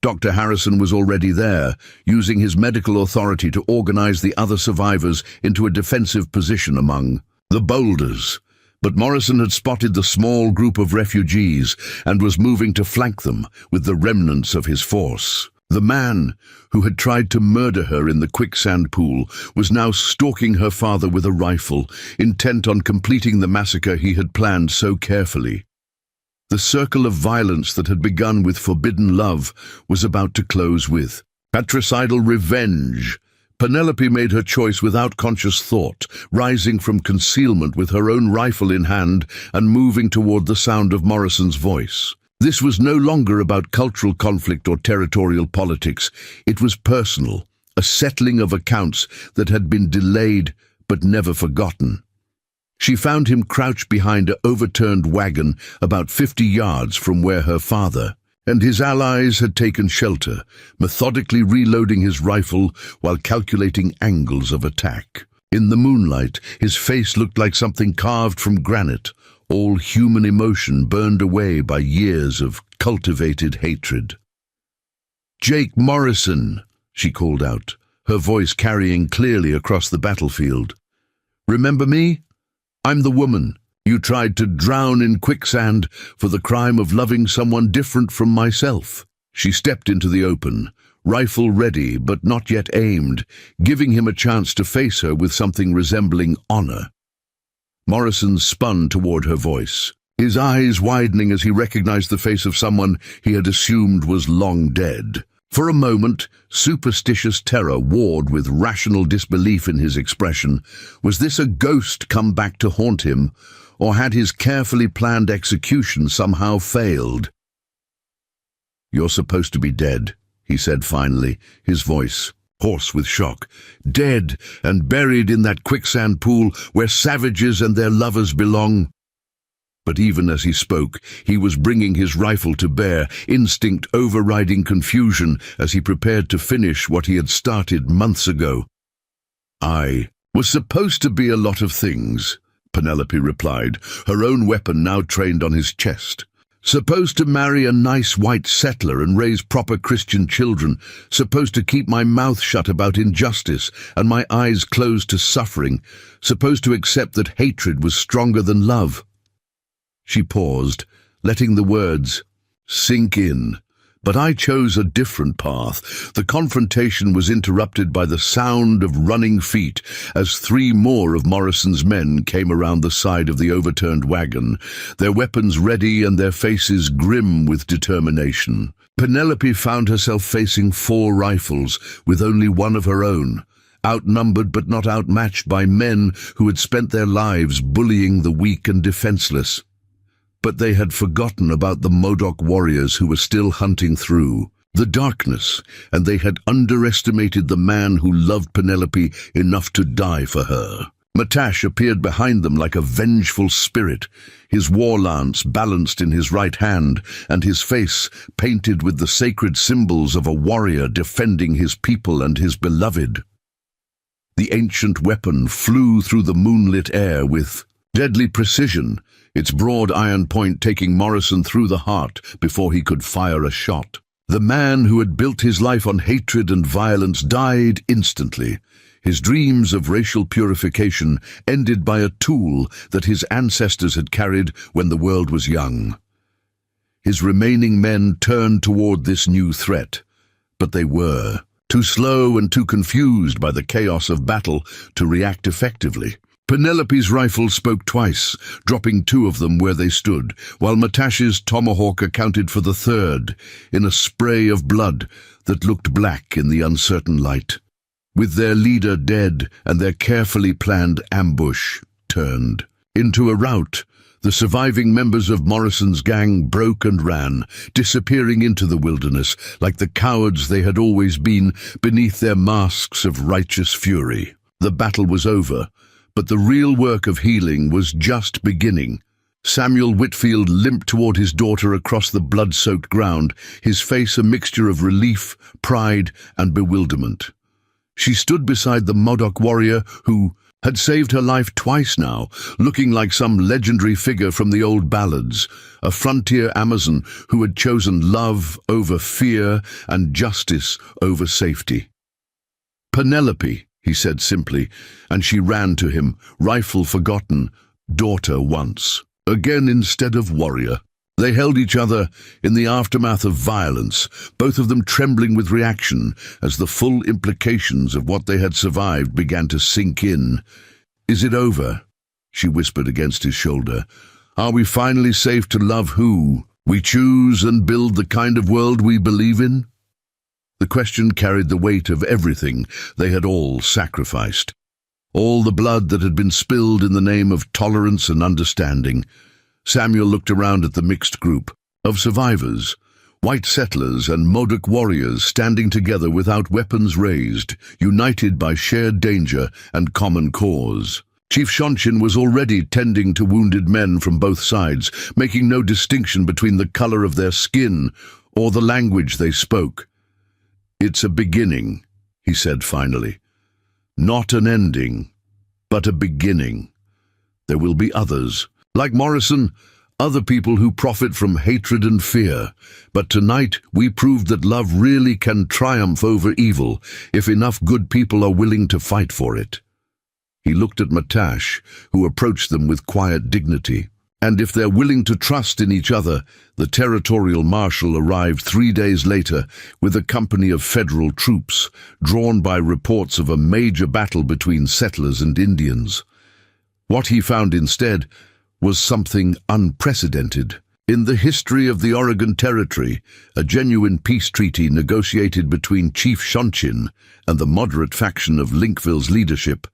Dr. Harrison was already there, using his medical authority to organize the other survivors into a defensive position among the boulders. But Morrison had spotted the small group of refugees and was moving to flank them with the remnants of his force. The man who had tried to murder her in the quicksand pool was now stalking her father with a rifle, intent on completing the massacre he had planned so carefully. The circle of violence that had begun with forbidden love was about to close with patricidal revenge. Penelope made her choice without conscious thought, rising from concealment with her own rifle in hand and moving toward the sound of Morrison's voice. This was no longer about cultural conflict or territorial politics. It was personal, a settling of accounts that had been delayed but never forgotten. She found him crouched behind an overturned wagon about 50 yards from where her father and his allies had taken shelter, methodically reloading his rifle while calculating angles of attack. In the moonlight, his face looked like something carved from granite, all human emotion burned away by years of cultivated hatred. "Jake Morrison," she called out, her voice carrying clearly across the battlefield. "Remember me? I'm the woman you tried to drown in quicksand for the crime of loving someone different from myself." She stepped into the open, rifle ready but not yet aimed, giving him a chance to face her with something resembling honor. Morrison spun toward her voice, his eyes widening as he recognized the face of someone he had assumed was long dead. For a moment, superstitious terror warred with rational disbelief in his expression. Was this a ghost come back to haunt him, or had his carefully planned execution somehow failed? "You're supposed to be dead," he said finally, his voice hoarse with shock. "Dead and buried in that quicksand pool where savages and their lovers belong." But even as he spoke, he was bringing his rifle to bear, instinct overriding confusion as he prepared to finish what he had started months ago. "I was supposed to be a lot of things," Penelope replied, her own weapon now trained on his chest. "Supposed to marry a nice white settler and raise proper Christian children, supposed to keep my mouth shut about injustice and my eyes closed to suffering, supposed to accept that hatred was stronger than love." She paused, letting the words sink in. "But I chose a different path." The confrontation was interrupted by the sound of running feet as 3 more of Morrison's men came around the side of the overturned wagon, their weapons ready and their faces grim with determination. Penelope found herself facing 4 rifles, with only one of her own, outnumbered but not outmatched by men who had spent their lives bullying the weak and defenseless. But they had forgotten about the Modoc warriors who were still hunting through the darkness, and they had underestimated the man who loved Penelope enough to die for her. Matash appeared behind them like a vengeful spirit, his war lance balanced in his right hand, and his face painted with the sacred symbols of a warrior defending his people and his beloved. The ancient weapon flew through the moonlit air with deadly precision, its broad iron point taking Morrison through the heart before he could fire a shot. The man who had built his life on hatred and violence died instantly, his dreams of racial purification ended by a tool that his ancestors had carried when the world was young. His remaining men turned toward this new threat, but they were too slow and too confused by the chaos of battle to react effectively. Penelope's rifle spoke twice, dropping 2 of them where they stood, while Matash's tomahawk accounted for the 3rd, in a spray of blood that looked black in the uncertain light. With their leader dead and their carefully planned ambush turned into a rout, the surviving members of Morrison's gang broke and ran, disappearing into the wilderness like the cowards they had always been beneath their masks of righteous fury. The battle was over, but the real work of healing was just beginning. Samuel Whitfield limped toward his daughter across the blood-soaked ground, his face a mixture of relief, pride, and bewilderment. She stood beside the Modoc warrior who had saved her life twice now, looking like some legendary figure from the old ballads, a frontier Amazon who had chosen love over fear and justice over safety. "Penelope," he said simply, and she ran to him, rifle forgotten, daughter once. Again instead of warrior. They held each other in the aftermath of violence, both of them trembling with reaction as the full implications of what they had survived began to sink in. "Is it over?" she whispered against his shoulder. "Are we finally safe to love who we choose and build the kind of world we believe in?" The question carried the weight of everything they had all sacrificed. All the blood that had been spilled in the name of tolerance and understanding. Samuel looked around at the mixed group of survivors, white settlers and Modoc warriors standing together without weapons raised, united by shared danger and common cause. Chief Shonshin was already tending to wounded men from both sides, making no distinction between the color of their skin or the language they spoke. "It's a beginning," he said finally. "Not an ending, but a beginning. There will be others. Like Morrison, other people who profit from hatred and fear. But tonight we proved that love really can triumph over evil if enough good people are willing to fight for it." He looked at Matash, who approached them with quiet dignity. "And if they're willing to trust in each other," the territorial marshal arrived 3 days later with a company of federal troops, drawn by reports of a major battle between settlers and Indians. What he found instead was something unprecedented. In the history of the Oregon Territory, a genuine peace treaty negotiated between Chief Shonshin and the moderate faction of Linkville's leadership.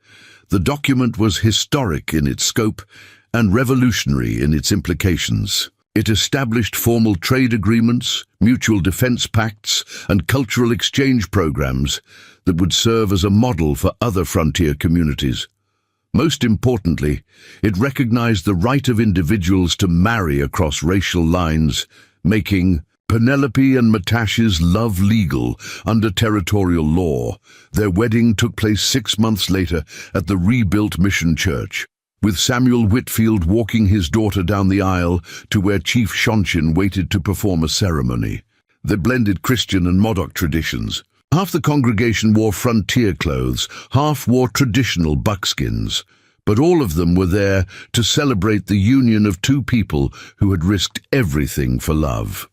The document was historic in its scope and revolutionary in its implications. It established formal trade agreements, mutual defense pacts, and cultural exchange programs that would serve as a model for other frontier communities. Most importantly, it recognized the right of individuals to marry across racial lines, making Penelope and Matash's love legal under territorial law. Their wedding took place 6 months later at the rebuilt Mission Church, with Samuel Whitfield walking his daughter down the aisle to where Chief Shonshin waited to perform a ceremony. They blended Christian and Modoc traditions. Half the congregation wore frontier clothes, half wore traditional buckskins, but all of them were there to celebrate the union of two people who had risked everything for love.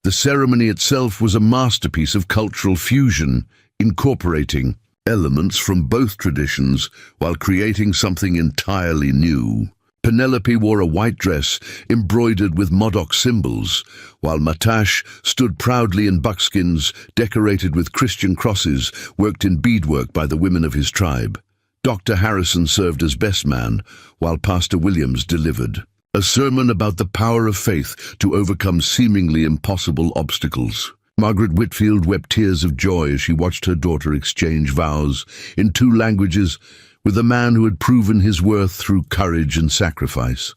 The ceremony itself was a masterpiece of cultural fusion, incorporating elements from both traditions while creating something entirely new. Penelope wore a white dress embroidered with Modoc symbols, while Matash stood proudly in buckskins decorated with Christian crosses worked in beadwork by the women of his tribe. Dr. Harrison served as best man, while Pastor Williams delivered a sermon about the power of faith to overcome seemingly impossible obstacles. Margaret Whitfield wept tears of joy as she watched her daughter exchange vows in 2 languages with a man who had proven his worth through courage and sacrifice.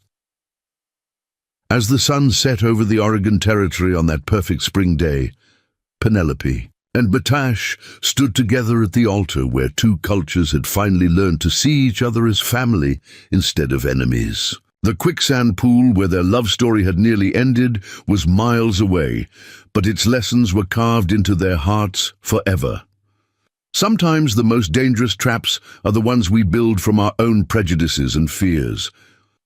As the sun set over the Oregon Territory on that perfect spring day, Penelope and Matash stood together at the altar where 2 cultures had finally learned to see each other as family instead of enemies. The Quicksand pool where their love story had nearly ended was miles away, but its lessons were carved into their hearts forever. Sometimes the most dangerous traps are the ones we build from our own prejudices and fears.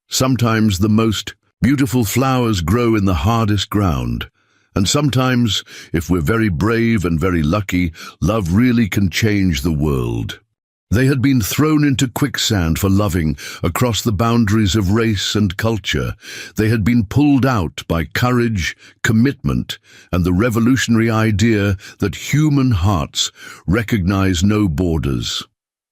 Sometimes the most beautiful flowers grow in the hardest ground. And sometimes, if we're very brave and very lucky, love really can change the world. They had been thrown into quicksand for loving across the boundaries of race and culture. They had been pulled out by courage, commitment, and the revolutionary idea that human hearts recognize no borders.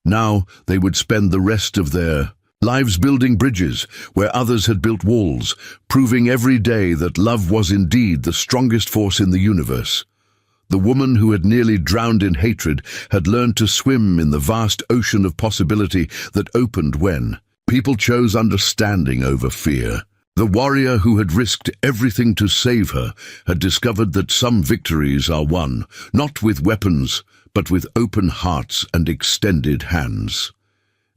Now they would spend the rest of their lives building bridges where others had built walls, proving every day that love was indeed the strongest force in the universe. The woman who had nearly drowned in hatred had learned to swim in the vast ocean of possibility that opened when people chose understanding over fear. The warrior who had risked everything to save her had discovered that some victories are won, not with weapons, but with open hearts and extended hands.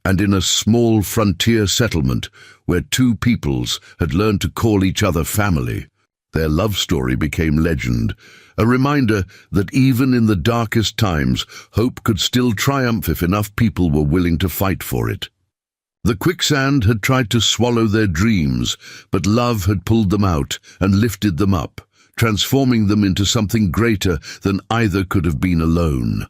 And in a small frontier settlement where 2 peoples had learned to call each other family, their love story became legend, a reminder that even in the darkest times, hope could still triumph if enough people were willing to fight for it. The quicksand had tried to swallow their dreams, but love had pulled them out and lifted them up, transforming them into something greater than either could have been alone.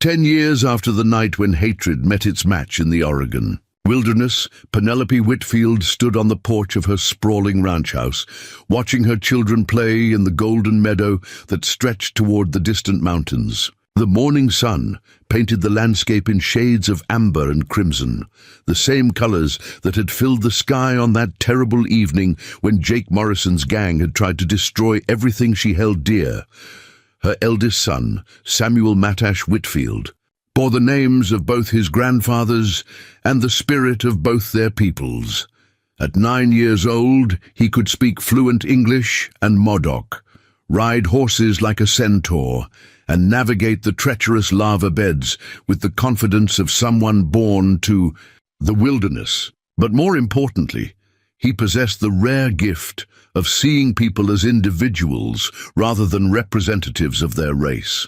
10 years after the night when hatred met its match in the Oregon wilderness, Penelope Whitfield stood on the porch of her sprawling ranch house, watching her children play in the golden meadow that stretched toward the distant mountains. The morning sun painted the landscape in shades of amber and crimson, the same colors that had filled the sky on that terrible evening when Jake Morrison's gang had tried to destroy everything she held dear. Her eldest son, Samuel Matash Whitfield, bore the names of both his grandfathers and the spirit of both their peoples. At 9 years old, he could speak fluent English and Modoc, ride horses like a centaur, and navigate the treacherous lava beds with the confidence of someone born to the wilderness. But more importantly, he possessed the rare gift of seeing people as individuals rather than representatives of their race,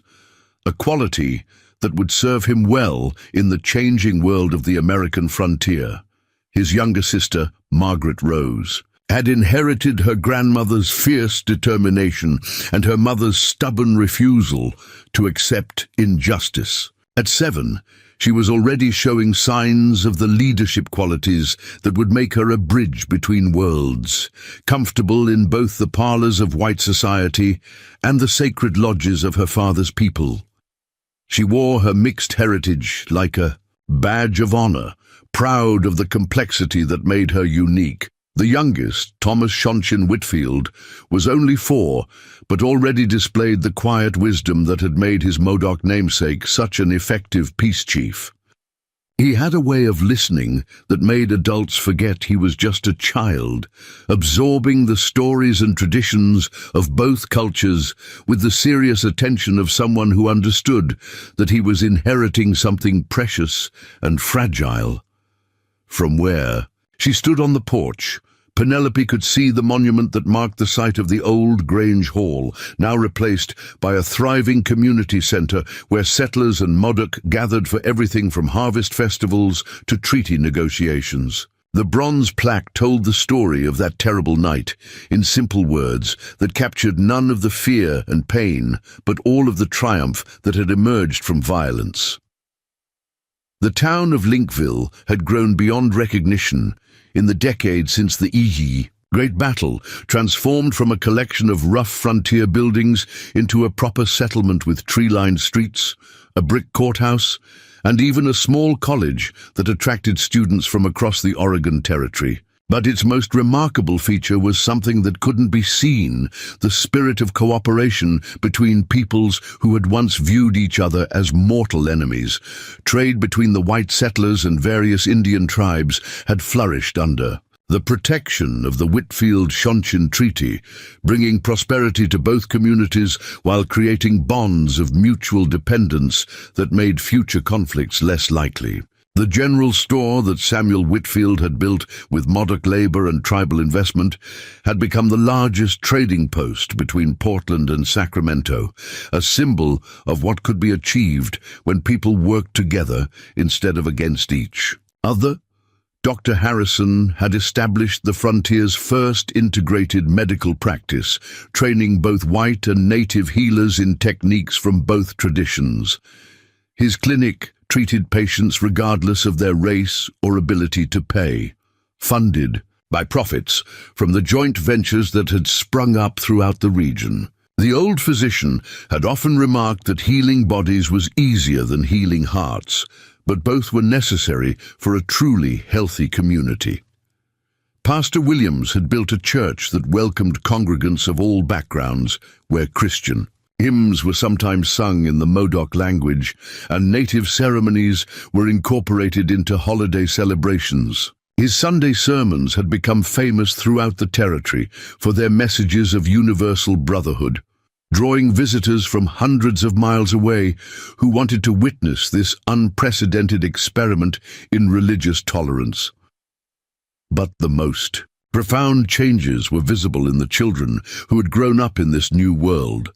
a quality that would serve him well in the changing world of the American frontier. His younger sister, Margaret Rose, had inherited her grandmother's fierce determination and her mother's stubborn refusal to accept injustice. At 7, she was already showing signs of the leadership qualities that would make her a bridge between worlds, comfortable in both the parlors of white society and the sacred lodges of her father's people. She wore her mixed heritage like a badge of honor, proud of the complexity that made her unique. The youngest, Thomas Shonshin Whitfield, was only 4, but already displayed the quiet wisdom that had made his Modoc namesake such an effective peace chief. He had a way of listening that made adults forget he was just a child, absorbing the stories and traditions of both cultures with the serious attention of someone who understood that he was inheriting something precious and fragile. From where she stood on the porch, Penelope could see the monument that marked the site of the old Grange Hall, now replaced by a thriving community centre where settlers and Modoc gathered for everything from harvest festivals to treaty negotiations. The bronze plaque told the story of that terrible night, in simple words that captured none of the fear and pain, but all of the triumph that had emerged from violence. The town of Linkville had grown beyond recognition in the decade since the Great Battle, transformed from a collection of rough frontier buildings into a proper settlement with tree-lined streets, a brick courthouse, and even a small college that attracted students from across the Oregon Territory. But its most remarkable feature was something that couldn't be seen, the spirit of cooperation between peoples who had once viewed each other as mortal enemies. Trade between the white settlers and various Indian tribes had flourished under the protection of the Whitfield-Shonshin Treaty, bringing prosperity to both communities while creating bonds of mutual dependence that made future conflicts less likely. The general store that Samuel Whitfield had built with Modoc labor and tribal investment had become the largest trading post between Portland and Sacramento, a symbol of what could be achieved when people worked together instead of against each other. Dr. Harrison had established the frontier's first integrated medical practice, training both white and native healers in techniques from both traditions. His clinic treated patients regardless of their race or ability to pay, funded by profits from the joint ventures that had sprung up throughout the region. The old physician had often remarked that healing bodies was easier than healing hearts, but both were necessary for a truly healthy community. Pastor Williams had built a church that welcomed congregants of all backgrounds, where Christian hymns were sometimes sung in the Modoc language, and native ceremonies were incorporated into holiday celebrations. His Sunday sermons had become famous throughout the territory for their messages of universal brotherhood, drawing visitors from hundreds of miles away who wanted to witness this unprecedented experiment in religious tolerance. But the most profound changes were visible in the children who had grown up in this new world.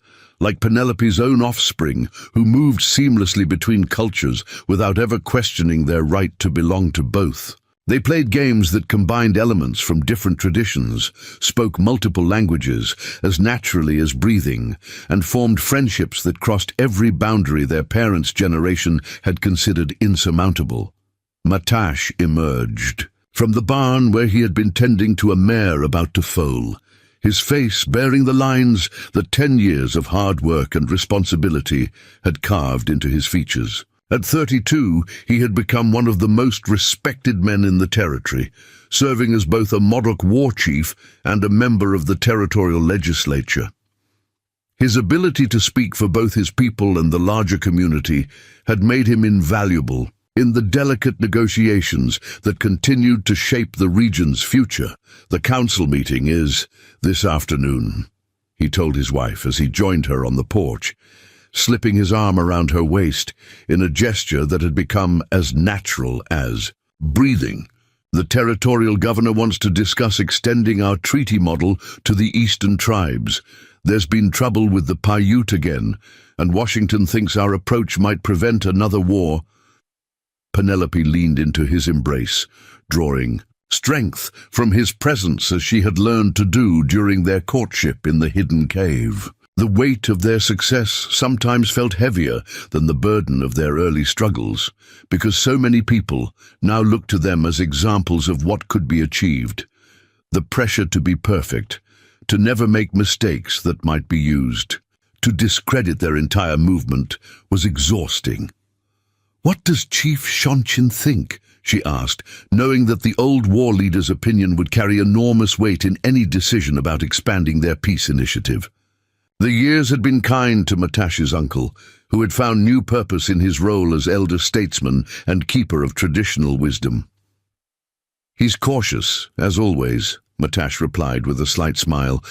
like Penelope's own offspring, who moved seamlessly between cultures without ever questioning their right to belong to both. They played games that combined elements from different traditions, spoke multiple languages as naturally as breathing, and formed friendships that crossed every boundary their parents' generation had considered insurmountable. Matash emerged from the barn where he had been tending to a mare about to foal, his face bearing the lines that 10 years of hard work and responsibility had carved into his features. At 32, he had become one of the most respected men in the territory, serving as both a Modoc war chief and a member of the territorial legislature. His ability to speak for both his people and the larger community had made him invaluable in the delicate negotiations that continued to shape the region's future. "The council meeting is this afternoon," he told his wife as he joined her on the porch, slipping his arm around her waist in a gesture that had become as natural as breathing. "The territorial governor wants to discuss extending our treaty model to the eastern tribes. There's been trouble with the Paiute again, and Washington thinks our approach might prevent another war." Penelope leaned into his embrace, drawing strength from his presence as she had learned to do during their courtship in the hidden cave. The weight of their success sometimes felt heavier than the burden of their early struggles, because so many people now looked to them as examples of what could be achieved. The pressure to be perfect, to never make mistakes that might be used, to discredit their entire movement, was exhausting. "What does Chief Shonchin think?" she asked, knowing that the old war leader's opinion would carry enormous weight in any decision about expanding their peace initiative. The years had been kind to Matash's uncle, who had found new purpose in his role as elder statesman and keeper of traditional wisdom. "He's cautious, as always," Matash replied with a slight smile.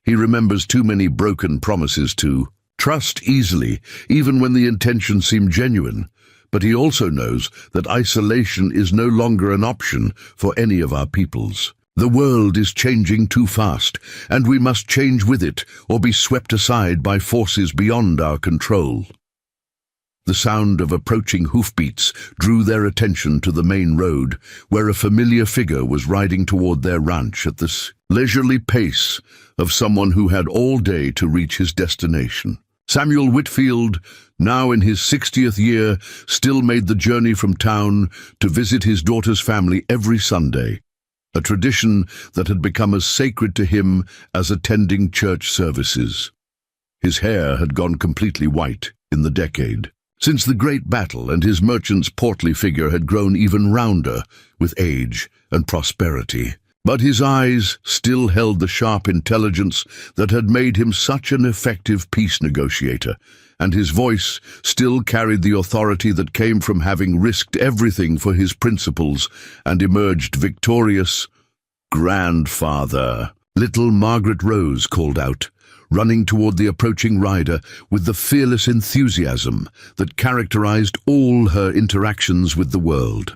"He remembers too many broken promises to trust easily, even when the intentions seem genuine. But he also knows that isolation is no longer an option for any of our peoples. The world is changing too fast, and we must change with it or be swept aside by forces beyond our control." The sound of approaching hoofbeats drew their attention to the main road, where a familiar figure was riding toward their ranch at the leisurely pace of someone who had all day to reach his destination. Samuel Whitfield, now in his 60th year, still made the journey from town to visit his daughter's family every Sunday, a tradition that had become as sacred to him as attending church services. His hair had gone completely white in the decade since the Great Battle, and his merchant's portly figure had grown even rounder with age and prosperity. But his eyes still held the sharp intelligence that had made him such an effective peace negotiator, and his voice still carried the authority that came from having risked everything for his principles and emerged victorious. "Grandfather," little Margaret Rose called out, running toward the approaching rider with the fearless enthusiasm that characterized all her interactions with the world.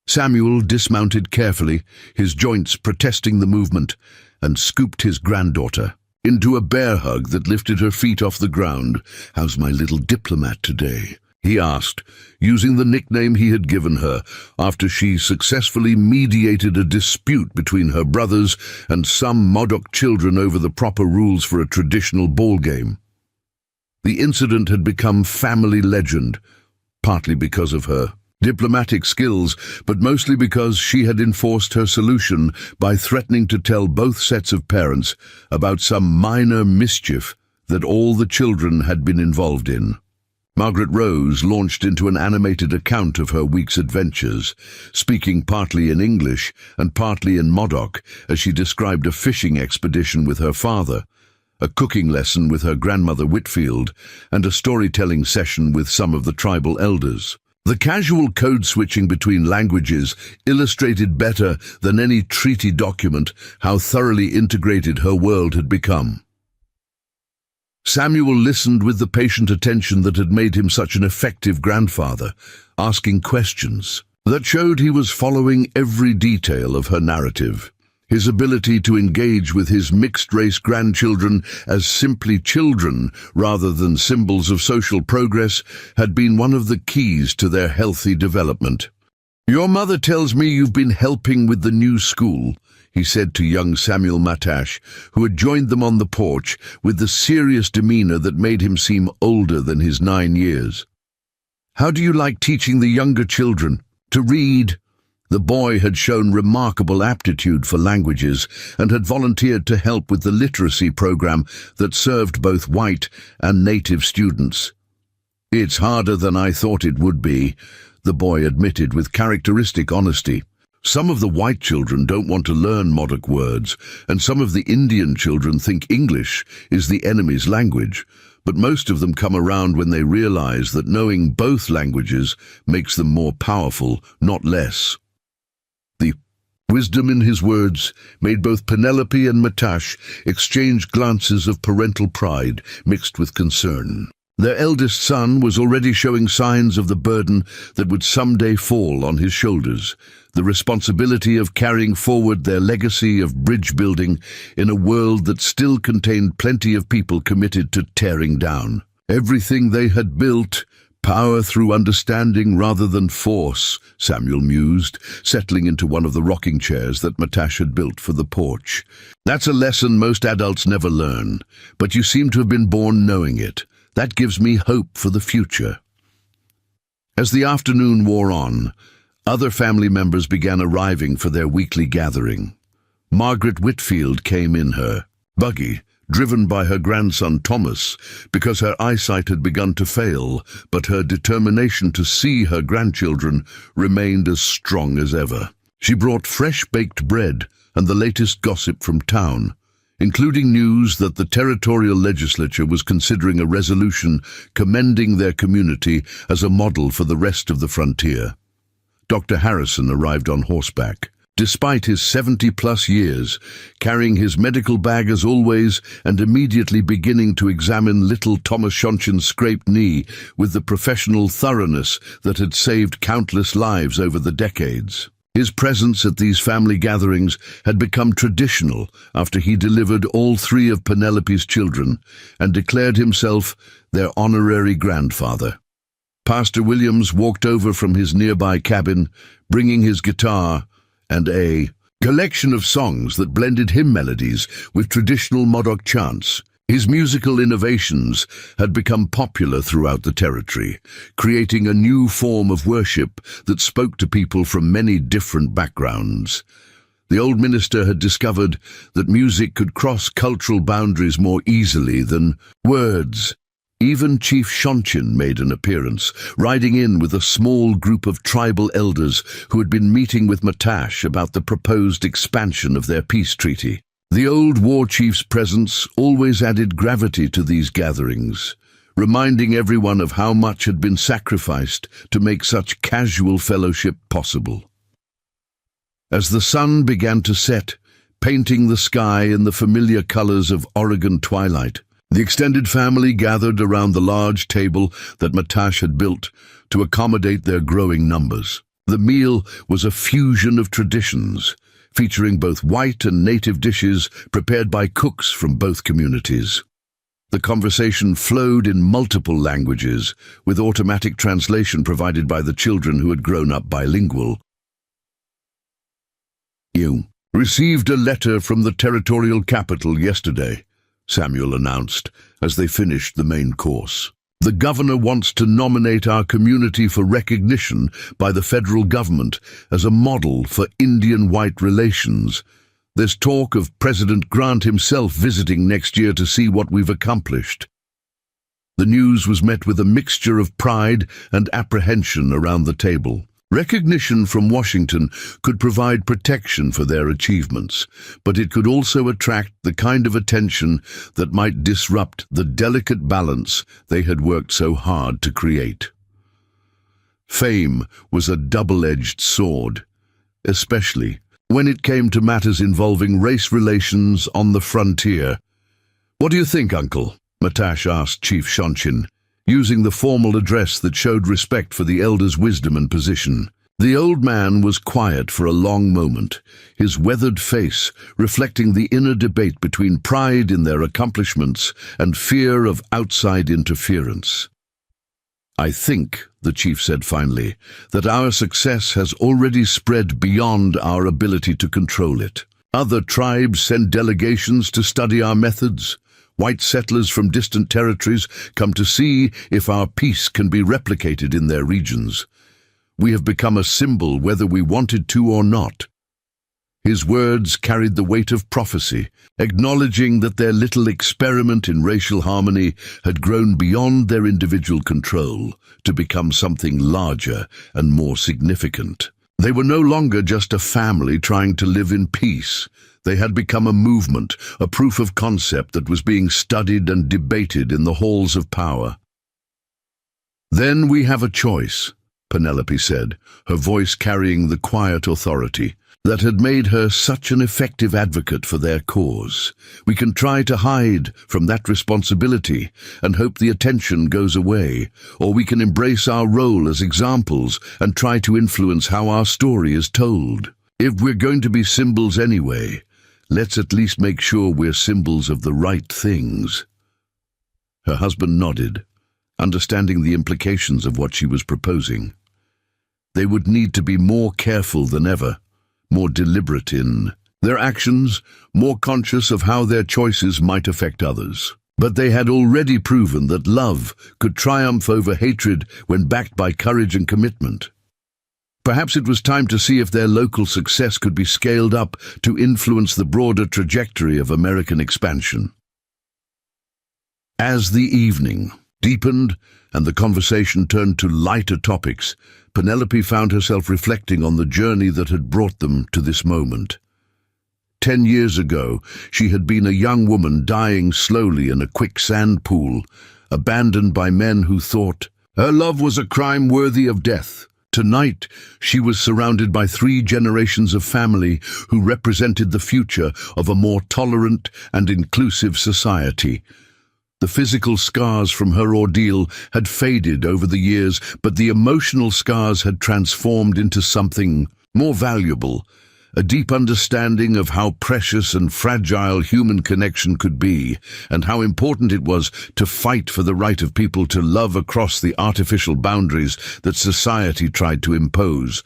Samuel dismounted carefully, his joints protesting the movement, and scooped his granddaughter into a bear hug that lifted her feet off the ground. "How's my little diplomat today?" he asked, using the nickname he had given her after she successfully mediated a dispute between her brothers and some Modoc children over the proper rules for a traditional ball game. The incident had become family legend, partly because of her diplomatic skills, but mostly because she had enforced her solution by threatening to tell both sets of parents about some minor mischief that all the children had been involved in. Margaret Rose launched into an animated account of her week's adventures, speaking partly in English and partly in Modoc as she described a fishing expedition with her father, a cooking lesson with her grandmother Whitfield, and a storytelling session with some of the tribal elders. The casual code switching between languages illustrated better than any treaty document how thoroughly integrated her world had become. Samuel listened with the patient attention that had made him such an effective grandfather, asking questions that showed he was following every detail of her narrative. His ability to engage with his mixed-race grandchildren as simply children rather than symbols of social progress had been one of the keys to their healthy development. "Your mother tells me you've been helping with the new school," he said to young Samuel Matash, who had joined them on the porch with the serious demeanor that made him seem older than his 9 years. "How do you like teaching the younger children to read?" The boy had shown remarkable aptitude for languages and had volunteered to help with the literacy program that served both white and native students. "It's harder than I thought it would be," the boy admitted with characteristic honesty. "Some of the white children don't want to learn Modoc words, and some of the Indian children think English is the enemy's language, but most of them come around when they realize that knowing both languages makes them more powerful, not less." The wisdom in his words made both Penelope and Matash exchange glances of parental pride mixed with concern. Their eldest son was already showing signs of the burden that would someday fall on his shoulders, the responsibility of carrying forward their legacy of bridge building in a world that still contained plenty of people committed to tearing down. Everything they had built, power through understanding rather than force, Samuel mused, settling into one of the rocking chairs that Matash had built for the porch. "That's a lesson most adults never learn, but you seem to have been born knowing it. That gives me hope for the future." As the afternoon wore on, other family members began arriving for their weekly gathering. Margaret Whitfield came in her buggy, driven by her grandson Thomas, because her eyesight had begun to fail, but her determination to see her grandchildren remained as strong as ever. She brought fresh-baked bread and the latest gossip from town, including news that the territorial legislature was considering a resolution commending their community as a model for the rest of the frontier. Dr. Harrison arrived on horseback, despite his 70-plus years, carrying his medical bag as always and immediately beginning to examine little Thomas Shonchin's scraped knee with the professional thoroughness that had saved countless lives over the decades. His presence at these family gatherings had become traditional after he delivered all 3 of Penelope's children and declared himself their honorary grandfather. Pastor Williams walked over from his nearby cabin, bringing his guitar and a collection of songs that blended hymn melodies with traditional Modoc chants. His musical innovations had become popular throughout the territory, creating a new form of worship that spoke to people from many different backgrounds. The old minister had discovered that music could cross cultural boundaries more easily than words. Even Chief Shonchin made an appearance, riding in with a small group of tribal elders who had been meeting with Matash about the proposed expansion of their peace treaty. The old war chief's presence always added gravity to these gatherings, reminding everyone of how much had been sacrificed to make such casual fellowship possible. As the sun began to set, painting the sky in the familiar colors of Oregon twilight, the extended family gathered around the large table that Matash had built to accommodate their growing numbers. The meal was a fusion of traditions, featuring both white and native dishes prepared by cooks from both communities. The conversation flowed in multiple languages, with automatic translation provided by the children who had grown up bilingual. "You received a letter from the territorial capital yesterday," Samuel announced as they finished the main course. "The governor wants to nominate our community for recognition by the federal government as a model for Indian-white relations. There's talk of President Grant himself visiting next year to see what we've accomplished." The news was met with a mixture of pride and apprehension around the table. Recognition from Washington could provide protection for their achievements, but it could also attract the kind of attention that might disrupt the delicate balance they had worked so hard to create. Fame was a double-edged sword, especially when it came to matters involving race relations on the frontier. "What do you think, Uncle?" Matash asked Chief Shonchin, using the formal address that showed respect for the elder's wisdom and position. The old man was quiet for a long moment, his weathered face reflecting the inner debate between pride in their accomplishments and fear of outside interference. "I think," the chief said finally, "that our success has already spread beyond our ability to control it. Other tribes send delegations to study our methods. White settlers from distant territories come to see if our peace can be replicated in their regions. We have become a symbol whether we wanted to or not." His words carried the weight of prophecy, acknowledging that their little experiment in racial harmony had grown beyond their individual control to become something larger and more significant. They were no longer just a family trying to live in peace. They had become a movement, a proof of concept that was being studied and debated in the halls of power. "Then we have a choice," Penelope said, her voice carrying the quiet authority that had made her such an effective advocate for their cause. "We can try to hide from that responsibility and hope the attention goes away, or we can embrace our role as examples and try to influence how our story is told. If we're going to be symbols anyway, let's at least make sure we're symbols of the right things." Her husband nodded, understanding the implications of what she was proposing. They would need to be more careful than ever, more deliberate in their actions, more conscious of how their choices might affect others. But they had already proven that love could triumph over hatred when backed by courage and commitment. Perhaps it was time to see if their local success could be scaled up to influence the broader trajectory of American expansion. As the evening deepened and the conversation turned to lighter topics, Penelope found herself reflecting on the journey that had brought them to this moment. 10 years ago, she had been a young woman dying slowly in a quicksand pool, abandoned by men who thought her love was a crime worthy of death. Tonight, she was surrounded by 3 generations of family who represented the future of a more tolerant and inclusive society. The physical scars from her ordeal had faded over the years, but the emotional scars had transformed into something more valuable, a deep understanding of how precious and fragile human connection could be, and how important it was to fight for the right of people to love across the artificial boundaries that society tried to impose.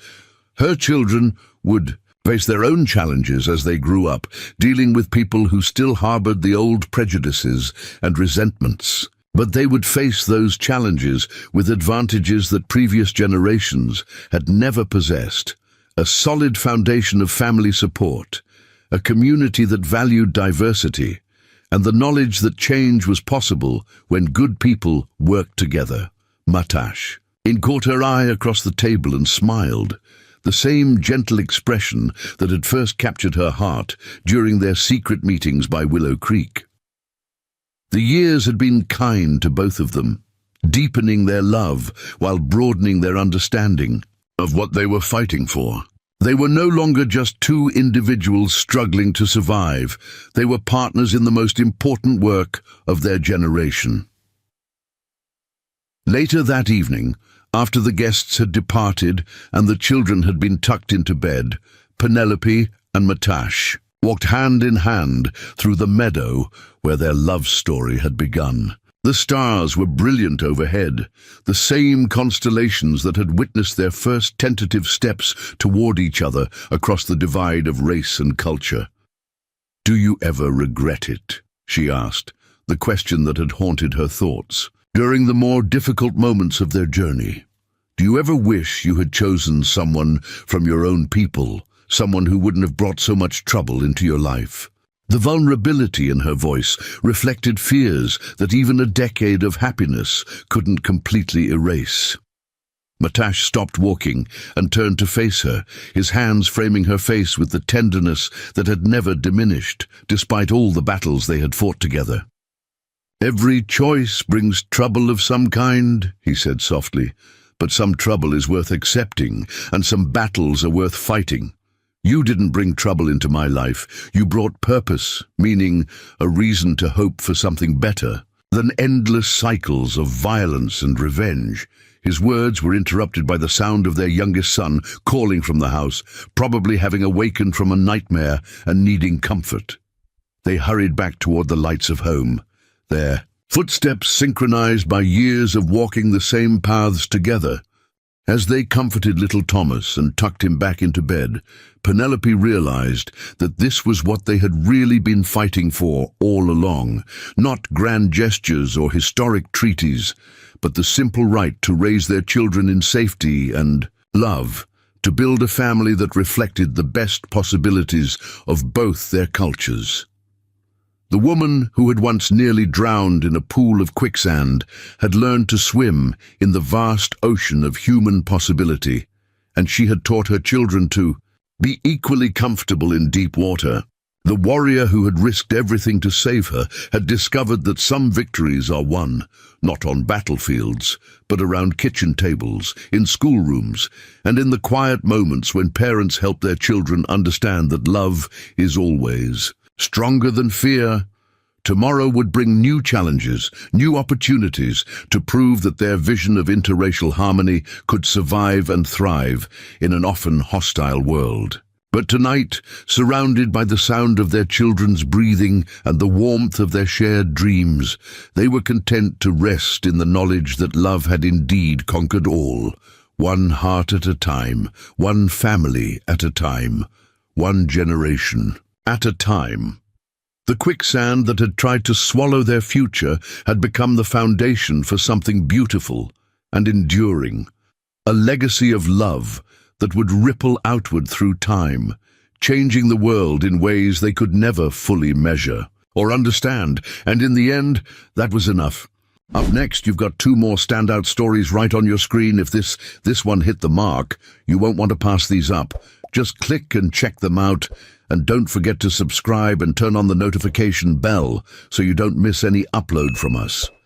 Her children would face their own challenges as they grew up, dealing with people who still harbored the old prejudices and resentments. But they would face those challenges with advantages that previous generations had never possessed: a solid foundation of family support, a community that valued diversity, and the knowledge that change was possible when good people worked together. Matash caught her eye across the table and smiled, the same gentle expression that had first captured her heart during their secret meetings by Willow Creek. The years had been kind to both of them, deepening their love while broadening their understanding of what they were fighting for. They were no longer just 2 individuals struggling to survive. They were partners in the most important work of their generation. Later that evening, after the guests had departed and the children had been tucked into bed, Penelope and Matash walked hand in hand through the meadow where their love story had begun. The stars were brilliant overhead, the same constellations that had witnessed their first tentative steps toward each other across the divide of race and culture. "Do you ever regret it?" she asked, the question that had haunted her thoughts. "During the more difficult moments of their journey, do you ever wish you had chosen someone from your own people, someone who wouldn't have brought so much trouble into your life?" The vulnerability in her voice reflected fears that even a decade of happiness couldn't completely erase. Matash stopped walking and turned to face her, his hands framing her face with the tenderness that had never diminished, despite all the battles they had fought together. "Every choice brings trouble of some kind," he said softly, "but some trouble is worth accepting, and some battles are worth fighting. You didn't bring trouble into my life. You brought purpose, meaning, a reason to hope for something better. than endless cycles of violence and revenge. His words were interrupted by the sound of their youngest son calling from the house, probably having awakened from a nightmare and needing comfort. They hurried back toward the lights of home, their footsteps synchronized by years of walking the same paths together. As they comforted little Thomas and tucked him back into bed, Penelope realized that this was what they had really been fighting for all along, not grand gestures or historic treaties, but the simple right to raise their children in safety and love, to build a family that reflected the best possibilities of both their cultures. The woman who had once nearly drowned in a pool of quicksand had learned to swim in the vast ocean of human possibility, and she had taught her children to be equally comfortable in deep water. The warrior who had risked everything to save her had discovered that some victories are won, not on battlefields, but around kitchen tables, in schoolrooms, and in the quiet moments when parents help their children understand that love is always stronger than fear. Tomorrow would bring new challenges, new opportunities to prove that their vision of interracial harmony could survive and thrive in an often hostile world. But tonight, surrounded by the sound of their children's breathing and the warmth of their shared dreams, they were content to rest in the knowledge that love had indeed conquered all, one heart at a time, one family at a time, one generation at a time. The quicksand that had tried to swallow their future had become the foundation for something beautiful and enduring, a legacy of love that would ripple outward through time, changing the world in ways they could never fully measure or understand, and in the end, that was enough. Up next, you've got two more standout stories right on your screen. If this one hit the mark, you won't want to pass these up. Just click and check them out, and don't forget to subscribe and turn on the notification bell so you don't miss any upload from us.